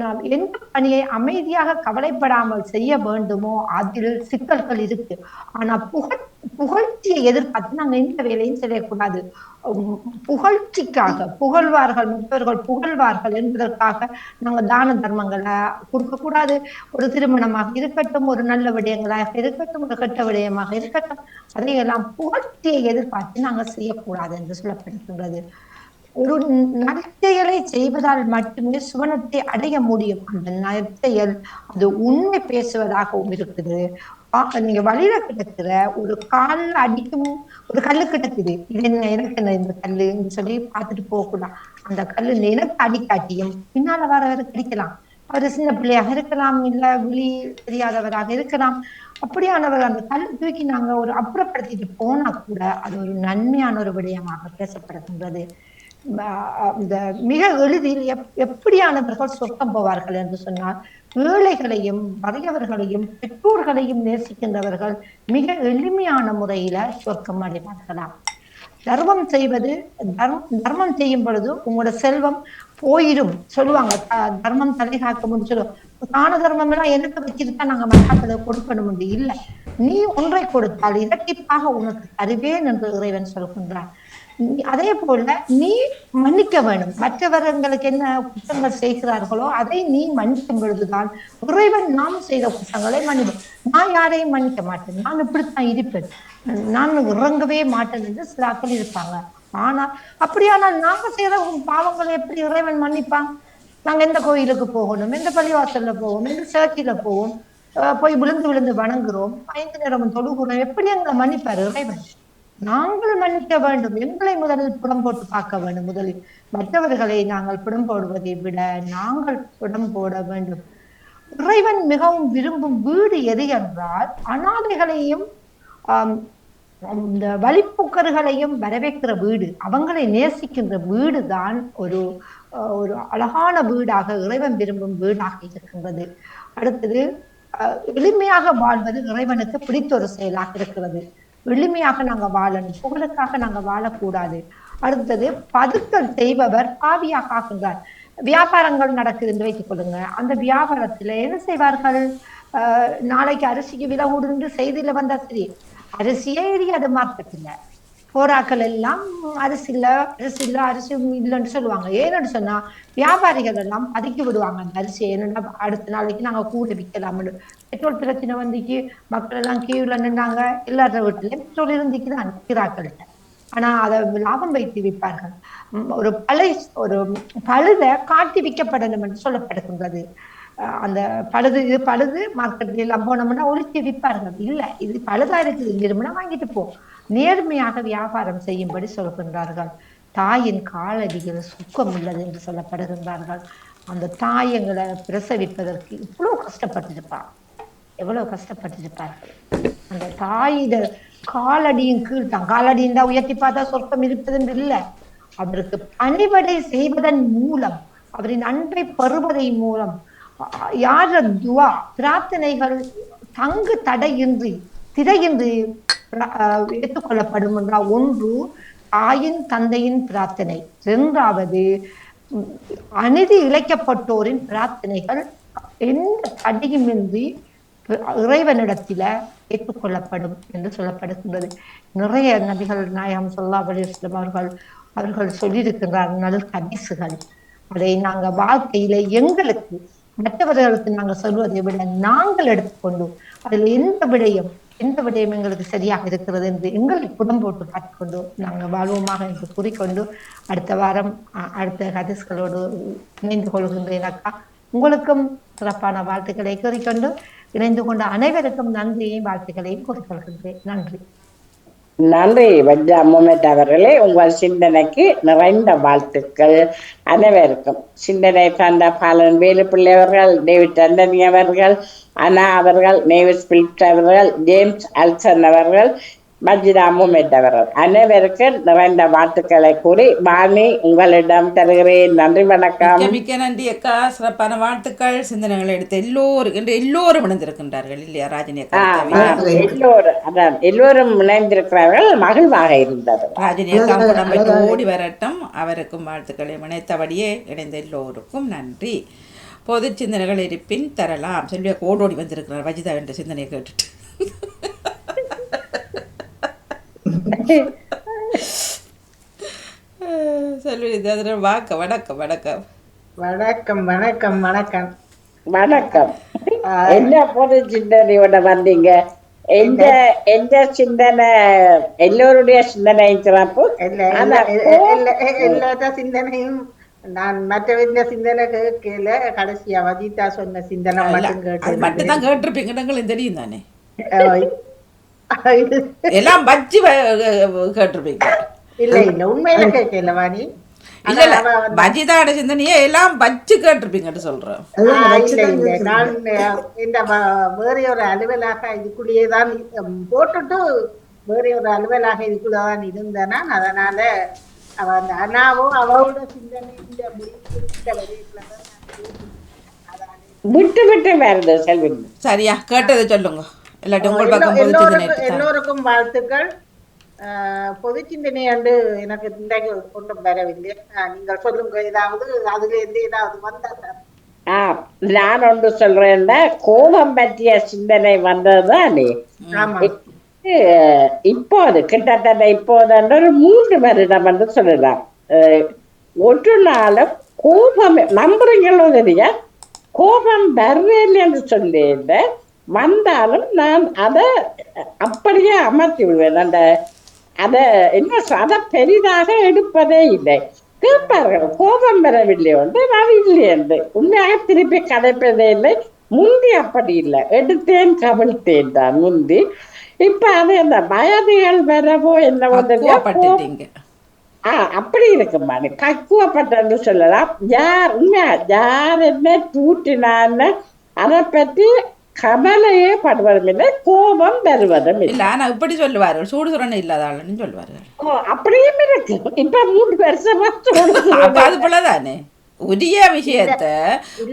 நாம் எந்த பணியை அமைதியாக கவலைப்படாமல் செய்ய வேண்டுமோ அதில் சிக்கல்கள் இருக்கு. ஆனா புகழ்ச்சியை எதிர்பார்த்து நாங்க எந்த வேலையும் செய்யக்கூடாது. புகழ்ச்சிக்காக புகழ்வார்கள், மற்றவர்கள் புகழ்வார்கள் என்பதற்காக நாங்க தான தர்மங்களை கொடுக்க கூடாது. ஒரு திருமணமாக இருக்கட்டும், ஒரு நல்ல விடயங்களாக இருக்கட்டும், ஒரு கெட்ட விடயமாக இருக்கட்டும், அதையெல்லாம் புகழ்ச்சியை எதிர்பார்த்து நாங்க செய்யக்கூடாது என்று சொல்லப்படுகின்றது. ஒரு நற்செயலை செய்வதால் மட்டுமே சுவனத்தை அடைய முடியும். அந்த நற்செயல் அது உண்மை பேசுவதாகவும் இருக்குது. நீங்க வழியில கிடக்குற ஒரு காலில் அடிக்கும் ஒரு கல்லு கிடக்குது, இது என்ன, எனக்கு என்ன இந்த கல்லுன்னு சொல்லி பார்த்துட்டு போகக்கூடாது. அந்த கல்லு எனக்கு அடிக்காட்டியும் பின்னால வரவரை கிடைக்கலாம். அவர் சின்ன பிள்ளையாக இருக்கலாம், இல்ல விழி தெரியாதவராக இருக்கலாம். அப்படியானவர் அந்த கல்லை தூக்கி நாங்க ஒரு அப்புறப்படுத்திட்டு போனா கூட அது ஒரு நன்மையான ஒரு விடயமாக பேசப்படுகின்றது. இந்த மிக எளிதில் எப்படியானவர்கள் சொர்க்கம் போவார்கள் என்று சொன்னால், ஏழைகளையும் வறியவர்களையும் பெற்றோர்களையும் நேசிக்கின்றவர்கள் மிக எளிமையான முறையில சொர்க்கம் அடைவார்களாம். தர்மம் தர்மம் செய்யும் பொழுது உங்களோட செல்வம் போயிடும் சொல்லுவாங்க. தர்மம் தலை காக்க சொல்லுவோம். தான தர்மம் எல்லாம் எனக்கு வச்சுட்டுதான் நாங்க மக்களை கொடுக்கணும் இல்லை. நீ ஒன்றை கொடுத்தால் இரட்டிப்பாக உனக்கு தருவேன் என்று இறைவன் சொல்கின்றான். அதே போல நீ மன்னிக்க வேண்டும். மற்றவர்களுக்கு என்ன குற்றங்கள் செய்கிறார்களோ அதை நீ மன்னிக்கும் பொழுதுதான் இறைவன் நாம் செய்த குற்றங்களை மன்னிப்போம். நான் யாரையும் மன்னிக்க மாட்டேன், நான் இப்படித்தான் இருப்பேன், நான் இறங்கவே மாட்டேன் என்று சிலாக்கள் இருப்பாங்க. ஆனா அப்படியானால் நாங்க செய்யற பாவங்களை எப்படி இறைவன் மன்னிப்பான்? நாங்க எந்த கோயிலுக்கு போகணும், எந்த பள்ளிவாசல்ல போவோம், எந்த சேர்ச்சில போவோம், போய் விழுந்து வணங்குறோம், 5 நேரமும் தொழுகிறோம், எப்படி எங்களை மன்னிப்பாரு இறைவன்? நாங்கள் மன்னிக்க வேண்டும். எங்களை முதலில் புடம் போட்டு பார்க்க வேண்டும். முதலில் மற்றவர்களை நாங்கள் புடம் போடுவதை விட நாங்கள் புடம் போட வேண்டும். இறைவன் மிகவும் விரும்பும் வீடு எது என்றால், அனாதைகளையும் இந்த வழிப்போக்கர்களையும் வரவேற்கிற வீடு, அவங்களை நேசிக்கின்ற வீடு தான் ஒரு அழகான வீடாக இறைவன் விரும்பும் வீடாக இருக்கின்றது. அடுத்தது, எளிமையாக வாழ்வது இறைவனுக்கு பிடித்த ஒரு செயலாக இருக்கிறது. எளிமையாக நாங்க வாழணும், புகழுக்காக நாங்க வாழக்கூடாது. அடுத்தது, பதுக்கல் செய்பவர் பாவியாக ஆகின்றார். வியாபாரங்கள் நடக்குது என்று வைத்துக் கொள்ளுங்க. அந்த வியாபாரத்துல என்ன செய்வார்கள்? நாளைக்கு அரிசிக்கு விலை கூடுன்னு செய்தியில வந்தா சரி, அரிசியே எரியாது மார்க்கெட்ல. போராக்கள் எல்லாம் அரிசி இல்லைன்னு சொல்லுவாங்க. ஏன்னு சொன்னா வியாபாரிகள் எல்லாம் பதுக்கி விடுவாங்க அந்த அரிசியை. என்னன்னா அடுத்த நாளைக்கு நாங்க கூட விற்கலாம்னு. பெட்ரோல் பிரச்சனை வந்துச்சு, மக்கள் எல்லாம் கீழே நின்றாங்க. எல்லார வீட்டுலயும் பெட்ரோல் இருந்துக்குதான் விற்கிறாக்கள்கிட்ட. ஆனா அதை லாபம் வைத்து விற்பார்கள். ஒரு பழுத காட்டி விற்கப்படணும் என்று சொல்லப்படுகின்றது. அந்த இது பழுது மார்க்கெட்ல எல்லாம் போனோம்னா ஒழிச்சு விற்பார்கள். இல்ல, இது பழுதா இருக்குது, விரும்பினா வாங்கிட்டு போ. நேர்மையாக வியாபாரம் செய்யும்படி சொல்கின்றார்கள். தாயின் காலடியில் சுக்கம் உள்ளது என்று சொல்லப்படுகின்றார்கள். அந்த தாய் எங்களை பிரசவிப்பதற்கு இவ்வளவு கஷ்டப்பட்டிருப்பார், எவ்வளவு கஷ்டப்பட்டிருப்பார்கள். அந்த தாயிட காலடியின் கீழ் தான், காலடியின் தான் உயர்த்தி பார்த்தா சொர்க்கம் இருப்பதென்று இல்லை. அவருக்கு பணிவடை செய்வதன் மூலம், அவரின் அன்பை பெறுவதை மூலம், யார துவா பிரார்த்தனைகள் தங்கு தடையின்றி திரையின்றி ஏற்றுக்கொள்ளப்படும் என்றால், ஒன்று தாயின் தந்தையின் பிரார்த்தனை, இரண்டாவது அநீதி இழைக்கப்பட்டோரின் பிரார்த்தனைகள் எந்த தடையுமின்றி இறைவனிடத்தில ஏற்றுக்கொள்ளப்படும் என்று சொல்லப்படுகின்றது. நிறைய நபிகள் நாயகம் ஸல்லல்லாஹு அலைஹி வஸல்லம் அவர்கள் சொல்லியிருக்கிறார் நல் ஹதீசுகள். அதை நாங்க வாழ்க்கையில எங்களுக்கு மற்றவர்களுக்கு நாங்கள் சொல்வதை விட நாங்கள் எடுத்துக்கொண்டு அதில் எந்த விடயம் எங்களுக்கு சரியாக இருக்கிறது என்று எங்களை புடம் போட்டு பார்த்துக்கொண்டு நாங்கள் வாழ்வோமாக என்று கூறிக்கொண்டு அடுத்த வாரம் அடுத்த ஹதீஸ்களோடு இணைந்து கொள்கின்றேன். அக்கா, உங்களுக்கும் சிறப்பான வாழ்த்துக்களை கூறிக்கொண்டு இணைந்து கொண்ட அனைவருக்கும் நன்றியையும் வாழ்த்துக்களையும் கூறிக்கொள்கின்றேன். நன்றி. நன்றி வஜ்ஜா முஹம்மத் அவர்களே, உங்கள் சிந்தனைக்கு நிறைந்த வாழ்த்துக்கள். அனைவருக்கும் சிந்தனை தந்த பாலன் வேலுப்பிள்ளை அவர்கள், டேவிட் ஆண்டனி அவர்கள், அனா அவர்கள், நேவிஸ் பிலிப்ஸ் அவர்கள், ஜேம்ஸ் அல்சன் அவர்கள், மஜ்ஜா முஹம்மத் அவர்கள் அனைவருக்கும் நிறைந்த வாழ்த்துக்களை கூறி வாணி உங்களிடம் தருகிறேன். நன்றி, வணக்கம். மிக்க நன்றி அக்கா, சிறப்பான வாழ்த்துக்கள். சிந்தனைகளை எடுத்து எல்லோரும் இணைந்திருக்கின்றார்கள் இல்லையா ராஜினி அக்கா? எல்லோரும் இணைந்திருக்கிறார்கள், மகிழ்வாக இருந்தது. ராஜினி அக்கா நம்ம ஓடி வரட்டும். அவருக்கும் வாழ்த்துக்களை இணைத்தபடியே இணைந்த எல்லோருக்கும் நன்றி. பொது சிந்தனைகள் இருப்பின் தரலாம். செல்வியா ஓடோடி வந்திருக்கிறார் வஜிதா என்ற சிந்தனையை கேட்டுட்டு. செல்வி வணக்கம் வணக்கம் வணக்கம் வணக்கம் வணக்கம் வணக்கம் வணக்கம். என்ன பொது சிந்தனையோட வந்தீங்க? எந்த சிந்தனை, எல்லோருடைய சிந்தனை சிறப்பு. எல்லா சிந்தனையும் நான் மற்ற சிந்தனை கேட்கல. கடைசியா வஜிதா சொன்ன சிந்தனை மட்டும்தான் கேட்டிருப்பீங்க, தெரியும் தானே. எல்லாம் வச்சு கேட்டிருப்பீங்க. இல்ல இல்ல, உண்மையில கேட்கல வாணி. வஜிதாட சிந்தனையே எல்லாம் வச்சு கேட்டிருப்பீங்கன்னு சொல்றேன். நான் இந்த வேற ஒரு அலுவலாக இதுக்குள்ளேயேதான் போட்டுட்டு வேற ஒரு அலுவலாக இதுக்குள்ளதான் இருந்தேனா, அதனால அவ அந்த அண்ணாவும் அவளோட சிந்தனை விட்டு விட்டு வருது. செல்வி சரியா கேட்டதை சொல்லுங்க. எல்லோருக்கும் வாழ்த்துக்கள். பொது சிந்தனை என்று எனக்கு இன்றைக்கு கொண்டு வரவில்லை. நீங்கள் சொல்லுங்க, ஏதாவது அதுல இருந்து ஏதாவது வந்தா. நான் ஒன்று சொல்றேன்னா, கோபம் பற்றிய சிந்தனை வந்ததுதான். இப்போது கிட்டத்தட்ட இப்போது ஒரு 3 வருடம் என்று சொல்லலாம். ஒரு நாளும் கோபம் நம்புறீங்களோ தெரியா, கோபம் வரவில்லை என்று சொல்லியிருந்த வந்தாலும் நான் அதை அப்படியே அமர்த்தி விடுவேன். அதை பெரிதாக எடுப்பதே இல்லை. கேட்பார்கள் கோபம் வரவில்லை ஒன்று, நான் இல்லை என்று உண்மையாக திருப்பி கதைப்பதே இல்லை. முந்தி அப்படி இல்லை, எடுத்தேன் கவிழ்த்தேன் தான் முந்தி. இப்ப அது அந்த வயதுகள் வரவோ என்னவோ அப்படி இருக்குமா, கக்குவப்பட்டு சொல்லலாம். யார் உண்மையா யார் என்ன தூட்டினான்னு அதை பற்றி கவலையே படுவதும் இல்லை, கோபம் வருவதும் இல்லை. ஆனா இப்படி சொல்லுவார்கள், சூடு சுரணை இல்லாதான்னு சொல்லுவார்கள். அப்படியும் இருக்கு. இப்ப 3 வருஷமா அது போலதானே உரிய விஷயத்த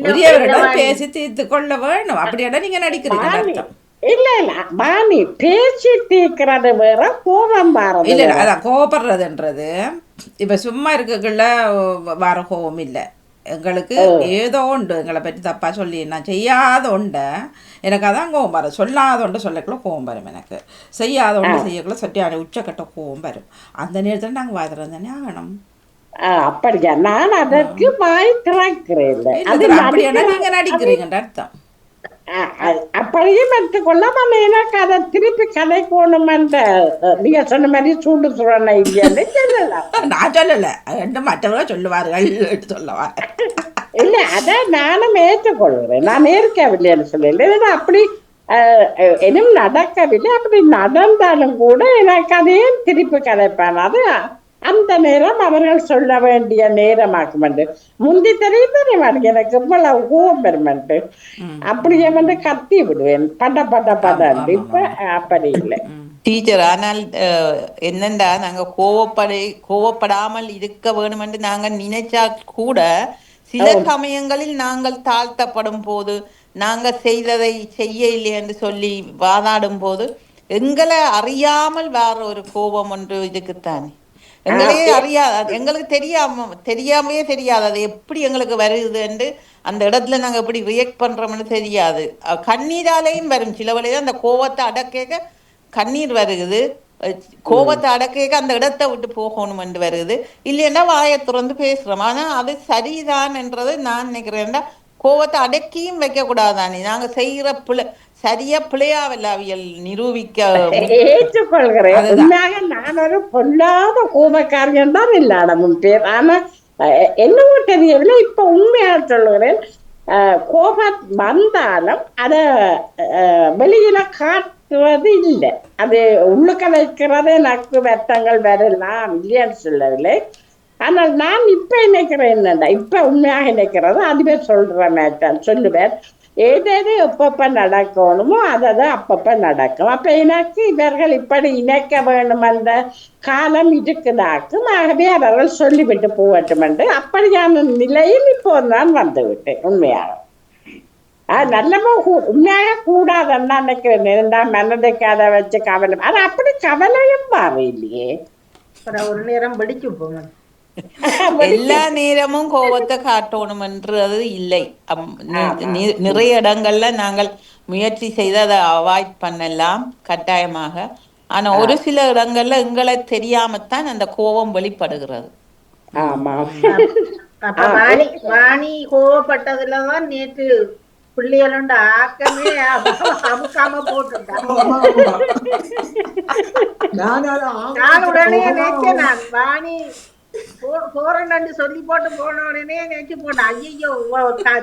உரியவரிடம் பேசி தீர்த்து கொள்ள வேணும். அப்படியே நீங்க நடிக்கிறீங்க. இல்ல இல்ல மாணி, பேசி தீர்க்கிறது வேற, கோபம் வர்றது இல்ல. அதான் கோபப்படுறதுன்றது இப்ப சும்மா இருக்கக்குள்ள வர கோபம் இல்லை. எங்களுக்கு ஏதோ உண்டு, எங்களை பற்றி தப்பாக சொல்லி நான் செய்யாத உண்டை எனக்கு அதான் கோபம் வரும். சொல்லாத ஒன்று சொல்லக்குள்ள கோபம் வரும். எனக்கு செய்யாத ஒன்று செய்யக்குள்ள சொட்டியான உச்சக்கட்ட கோபம் வரும். அந்த நேரத்தில் நாங்கள் வாதிரம் தானே ஆகணும். அப்படியா? நான் அதற்கு வாய் திறக்கிறேன். அப்படின்னா நீங்க நடிக்கிறீங்கன்ற அர்த்தம். அப்படியும் எடுத்துக்கொள்ள எனக்கு அதை திருப்பி கதைக்கணுமென்ற நீங்க சொன்ன மாதிரி சூடு சுரணை இல்லையான்னு சொல்லலாம். நான் சொல்லல, மற்றவங்க சொல்லுவார்கள் சொல்லவார். இல்ல, அதை நானும் ஏற்றுக்கொள்கிறேன். நான் ஏற்கவில்லைன்னு சொல்லல. அப்படி இன்னும் நடக்கவில்லை. அப்படி நடந்தாலும் கூட எனக்கு அதையும் திருப்பி கதைப்பேன். அது அந்த நேரம் அவர்கள் சொல்ல வேண்டிய நேரமாக்கும் வந்து முந்தி தெரிய மாட்டேங்க எனக்கு இவ்வளவு கோபம் பெருமண்டு அப்படியே வந்து கத்தி விடுவேன் பட இப்ப அப்படி இல்லை டீச்சர். ஆனால் என்னண்டா நாங்க கோவப்படாமல் இருக்க வேணும் என்று நாங்க நினைச்சா கூட சில சமயங்களில் நாங்கள் தாழ்த்தப்படும் போது நாங்க செய்ததை செய்ய இல்லை என்று சொல்லி வாதாடும் போது எங்களை அறியாமல் வேற ஒரு கோபம் ஒன்று இதுக்குத்தானே. எங்களையே அறியாது, எங்களுக்கு தெரியாமையே தெரியாது அது எப்படி எங்களுக்கு வருது என்று அந்த இடத்துல நாங்க எப்படி ரியாக்ட் பண்றோம்னு தெரியாது. கண்ணீராலேயும் வரும் சில வேளையில அந்த கோவத்தை அடக்க கண்ணீர் வருகுது, கோபத்தை அடக்க அந்த இடத்தை விட்டு போகணும் என்று வருகுது. இல்லைன்னா வாயை திறந்து பேசுறோம். ஆனா அது சரிதான் என்றது நான் நினைக்கிறேன்டா. கோவத்தை அடக்கியும் வைக்க கூடாதானே. நாங்க செய்யற சரியா பிள்ளையாவியல் நிரூபிக்க ஏற்றுக்கொள்கிறேன். உண்மையாக நான் ஒரு பொல்லாத கோபக்காரியன் தான் இல்லாடமும் பேர். ஆனா என்னவோ தெரியவில்லை. இப்ப உண்மையா சொல்லுகிறேன், கோபம் வந்தாலும் அத வெளியில காட்டுவது இல்லை. அது உள்ளுக்க வைக்கிறதே நக்கு வெட்டங்கள் வரலாம் இல்லையான்னு சொல்லவில்லை. ஆனால் நான் இப்ப நினைக்கிறேன் என்னண்டா, இப்ப உண்மையாக நினைக்கிறது அதுவே சொல்றேன் சொல்லுவேன். ஏதேது எப்பப்ப நடக்கணுமோ அதை அப்பப்ப நடக்கும். அப்ப எனக்கு இவர்கள் இப்படி இணைக்க வேணும் அந்த காலம் இருக்குதாக்கும். ஆகவே அவர்கள் சொல்லிவிட்டு போகட்டும் என்று அப்படியான நிலையில் இப்போ நான் வந்து விட்டேன். உண்மையாக நல்லமோ உண்மையாக கூடாதுன்னு நினைக்கிறேன். இருந்தால் மனதுக்கு அதை வச்சு கவலை, அது அப்படி கவலையும் மாறி இல்லையே. ஒரு நேரம் வெடிச்சு போங்க. எல்லா நேரமும் கோபத்தை காட்டணும் என்றது இல்லை. நிறைய இடங்கள்ல நாங்கள் முயற்சி செய்து அதை அவாய்ட் பண்ணலாம் கட்டாயமாக. ஆனா ஒரு சில இடங்கள்ல எங்களை தெரியாமத்தான் அந்த கோபம் வெளிப்படுகிறது. ஆமா, வாணி கோவப்பட்டதுலதான் நேற்று பிள்ளைகளோட ஆக்கமே அமுக்காம போட்டுட்டான். நான் உடனே நினைச்சேன், நான் வாணி போறேன்னு சொல்லி போட்டு போன உடனே நினைச்சு போனேன், ஐயோ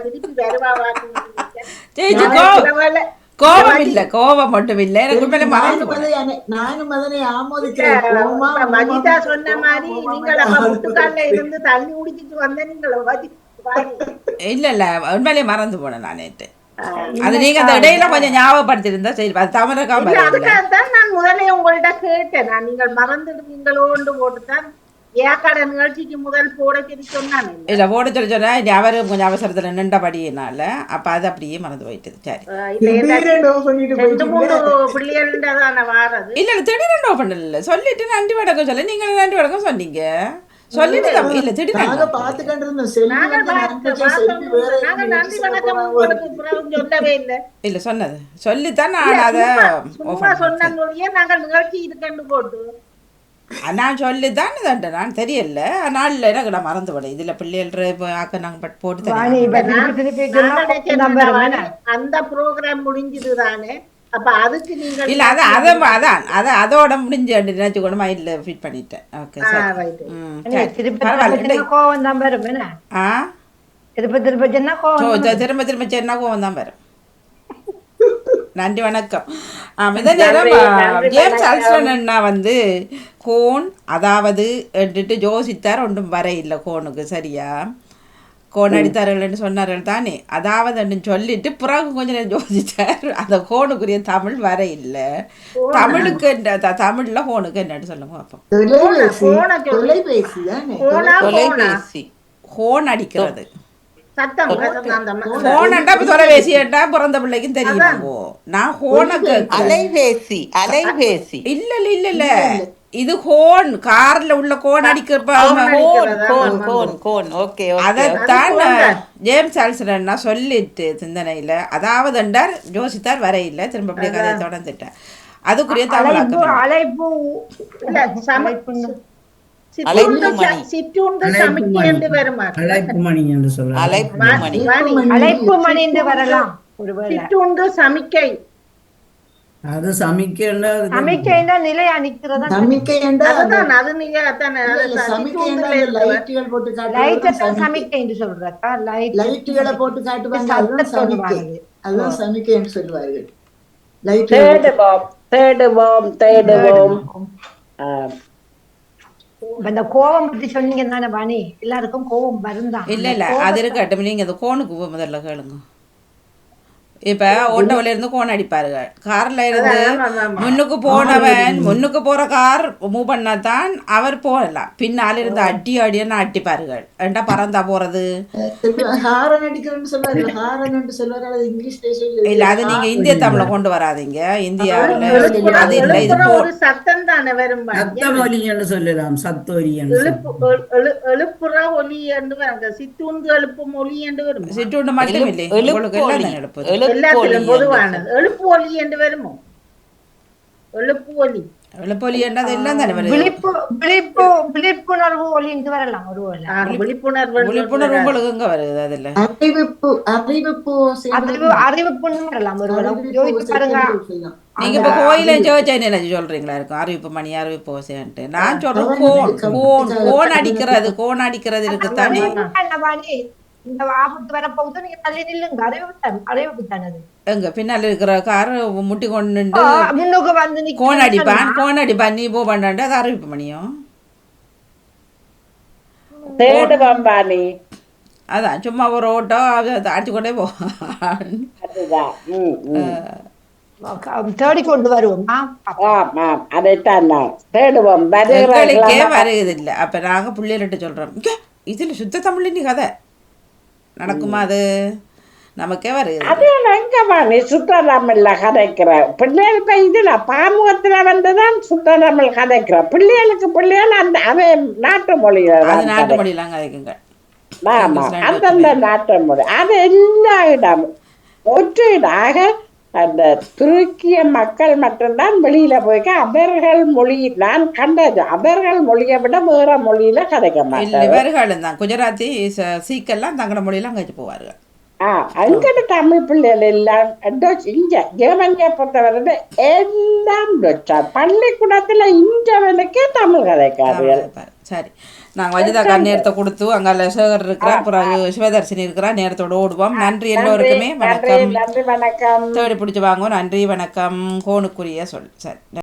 திருப்பி வருவா கோபம் இல்ல, கோபம் மட்டும் இல்ல, எனக்கு நானும் அதனை ஆமோதிக்கிறேன். மஜிதா சொன்ன மாதிரி நீங்கள் முட்டுக்கால இருந்து தண்ணி குடிச்சிட்டு வந்த நீங்கள இல்ல இல்ல உண்மையிலேயே மறந்து போனேன் நான் நேற்று. அது நீங்க அந்த இடையில கொஞ்சம் ஞாபகப்படுத்திருந்தா சரி, தவறக்காம. அதுக்காகத்தான் நான் முதலே உங்கள்கிட்ட கேட்டேன், நான் நீங்கள் மறந்துடுவீங்களோண்டு போட்டுதான் ஏக்காட நிகழ்ச்சிக்கு முதல் போட சொல்லி சொன்னாங்க. இல்ல போட சொல்லி சொன்னா அவரு கொஞ்சம் அவசரத்துல நின்றபடியினால அப்ப அது அப்படியே மறந்து போயிட்டது. சரி, இல்ல திடீர்னு ஓபன் இல்ல சொல்லிட்டு நன்றி வணக்கம் சொல்ல, நீங்க நன்றி வணக்கம் சொன்னீங்க சொல்லிட்டு இல்ல திடீர்னு இல்ல சொன்னது சொல்லித்தான் நான் அதை நாங்கள் நிகழ்ச்சி இதுக்கண்டு போட்டு நான் சொல்லிதான் நான் தெரியல. நாளில் எனக்கு நான் மறந்து போட இதுல பிள்ளைகள் ஆக்க நாங்க போட்டு அந்த ப்ரோக்ராம் முடிஞ்சதுதானே. அப்ப அதுக்கு நீங்க இல்ல அதான் அதோட முடிஞ்சு நினைச்சு கூட மைண்ட்ல ஃபிட் பண்ணிட்டேன். ஓகே திரும்ப திரும்ப சொன்னா கோவம் தான் வரும். நன்றி வணக்கம். இதே நேரம் ஜேம்ஸ் அல்ஸ்டன் வந்து கோன் அதாவது எடுத்துட்டு யோசித்தார், ஒன்றும் வர இல்லை கோனுக்கு சரியா. கோன் அடித்தார்கள்னு சொன்னார்கள் தானே, அதாவது சொல்லிட்டு பிறகு கொஞ்சம் நேரம் யோசித்தார், அந்த கோனுக்குரிய தமிழ் வர இல்லை. தமிழுக்கு தமிழ்ல கோனுக்கு என்னன்னு சொல்லுங்க அப்போ. தொலைபேசி கோன் அடிக்கிறது தொலைபேசிட்டா பிறந்த பிள்ளைக்கும் தெரியுமாங்கோ. நான் ஹோனுக்கு அலைபேசி அலைபேசி இல்ல இல்ல இல்ல இது ஹோன் கார்ல உள்ள கோன் அடிக்கிறப்ப அதத்தான் ஜேம்ஸ் ஆல்சன் சொல்லிட்டு சிந்தனையில, அதாவது என்றார் யோசித்தார் வர இல்லை, திரும்ப அப்படியே கதையை தொடர்ந்துட்டார். அதுக்குரிய தமிழாக்கம் அது சமிக்கைன்னா நிலை அணிக்கிறதா சமிக்கை என்று சொல்றா. லைட்டுகளை போட்டு காட்டுவாங்க, அதுதான் சமிக்கை என்று சொல்லுவார்கள். இந்த கோபம் பத்தி சொன்னீங்க தானே வாணி, எல்லாருக்கும் கோபம் வருந்தான். இல்லை இல்லை அது இருக்கட்டும், நீங்கள் அந்த கோனுக்கு முதல்ல கேளுங்க. இப்போ ஓட்டோவில் இருந்து கோன் அடிப்பார்கள், காரில் இருந்து முன்னுக்கு போனவன் முன்னுக்கு போகிற கார் மூவ் பண்ணால் தான் அவர் போகலாம், பின்னால் இருந்து அடி அடின்னு அடிப்பார்கள். ஏண்டா பறந்தா போகிறது? ஹாரன் அடிக்கிறேன்னு சொல்லுவாரு, ஹாரன் என்று சொல்லுவாரு, அது இங்கிலீஷ் பேசுறது இல்லை, அது நீங்கள் இந்திய தமிழை கொண்டு வராதீங்க. இந்தியாவில் அது இல்லை, இது ஒரு சத்தம் தானே வரும் சத்தம் ஒலின்னு சொல்லலாம், சத்தொலின்னு எழுப்புற ஒலி என்று வரும், சித்தூந்து எழுப்பும் ஒலி என்று வரும். சிற்றுண்டு மட்டும் இல்லை, உங்களுக்கு எல்லாம் தான் எழுப்புது. எல்லாத்திலும் பொதுவானது எழுப்பு ஒலி என்று வருமோ? எழுப்பு ஒலி எழுப்பொலி என்றது எல்லாம் தானே வருது. விழிப்புணர்வு ஒலிந்து வரலாம் ஒருவேளை. விழிப்புணர்வு விழிப்புணர்வு உங்களுக்கு எங்க வருது? அதில் அறிவிப்பு அறிவிப்பு அறிவிப்புன்னு வரலாம் ஒருவேளை. யோசிச்சு பாருங்க. நீங்க இப்ப கோயில என்ன சொல்றீங்களா இருக்கும் அறிவிப்பு மணி அறிவிப்பு ஓசைன்ட்டு. நான் சொல்றேன் கோன் அடிக்கிறது, கோன் அடிக்கிறது இருக்குத்தானே. இந்த ஆபத்து வரப்போகுது, நீங்க தள்ளி நில்லுங்க, அறிவிப்பு தானது. எங்க பின்னால் இருக்கிற கார் முட்டி கொண்டு முன்னுக்கு வந்து கோன் அடிப்பான் நீ போ பண்ணாண்டு, அது அறிவிப்பு மணியும். அதான் சும்மா ஒரு ஓட்டோ அடிச்சு கொண்டே போ, தேடி கொண்டு வருவோமா? அதைத்தான் தேடுவோம். எங்களுக்கே வருது இல்லை. அப்ப நாங்க பிள்ளைகிட்ட சொல்றோம், இதுல சுத்த தமிழ் நீ கதை நடக்குமா? அது நமக்கே வருது. அது எங்கம்மா நீ சுத்தராமல்ல கதைக்கிற பிள்ளைகளுக்கு இதுல பாமுகத்துல வந்துதான் சுத்தராமல் கதைக்கிற பிள்ளைகளுக்கு பிள்ளைகள் அந்த அவை நாட்டு மொழி, அது நாட்டு மொழியெல்லாம் கதைக்குங்க. ஆமா, அந்தந்த நாட்டு மொழி அது எல்லா இடமும் ஒற்றையிடாக அந்த துருக்கிய மக்கள் மட்டும்தான் வெளியில போய்க்க அவர்கள் மொழி நான் கண்டது, அவர்கள் மொழியை விட வேற மொழியில கதைக்க மாட்டாங்க. இவர்களும் தான் குஜராத்தி சீக்கெல்லாம் தங்கட மொழியெல்லாம் கழிச்சு போவார்கள். அங்கிட்ட தமிழ் பிள்ளைகள் எல்லாம் இங்க ஜெர்மனியை பொறுத்தவரை எல்லாம் பள்ளிக்கூடத்துல இஞ்சவனுக்கே தமிழ் கதைக்கார்கள். சரி, நாங்கள் வஜிதா நேரத்தை கொடுத்து அங்கே சேகர் இருக்கிறார், பிறகு சிவதர்சினி இருக்கிறார், நேரத்தோடு ஓடுவோம். நன்றி எல்லோருக்குமே, வணக்கம். நன்றி வணக்கம். தேடி பிடிச்சி வாங்குவோம். நன்றி வணக்கம். கோனுக்குரிய சொல். சரி.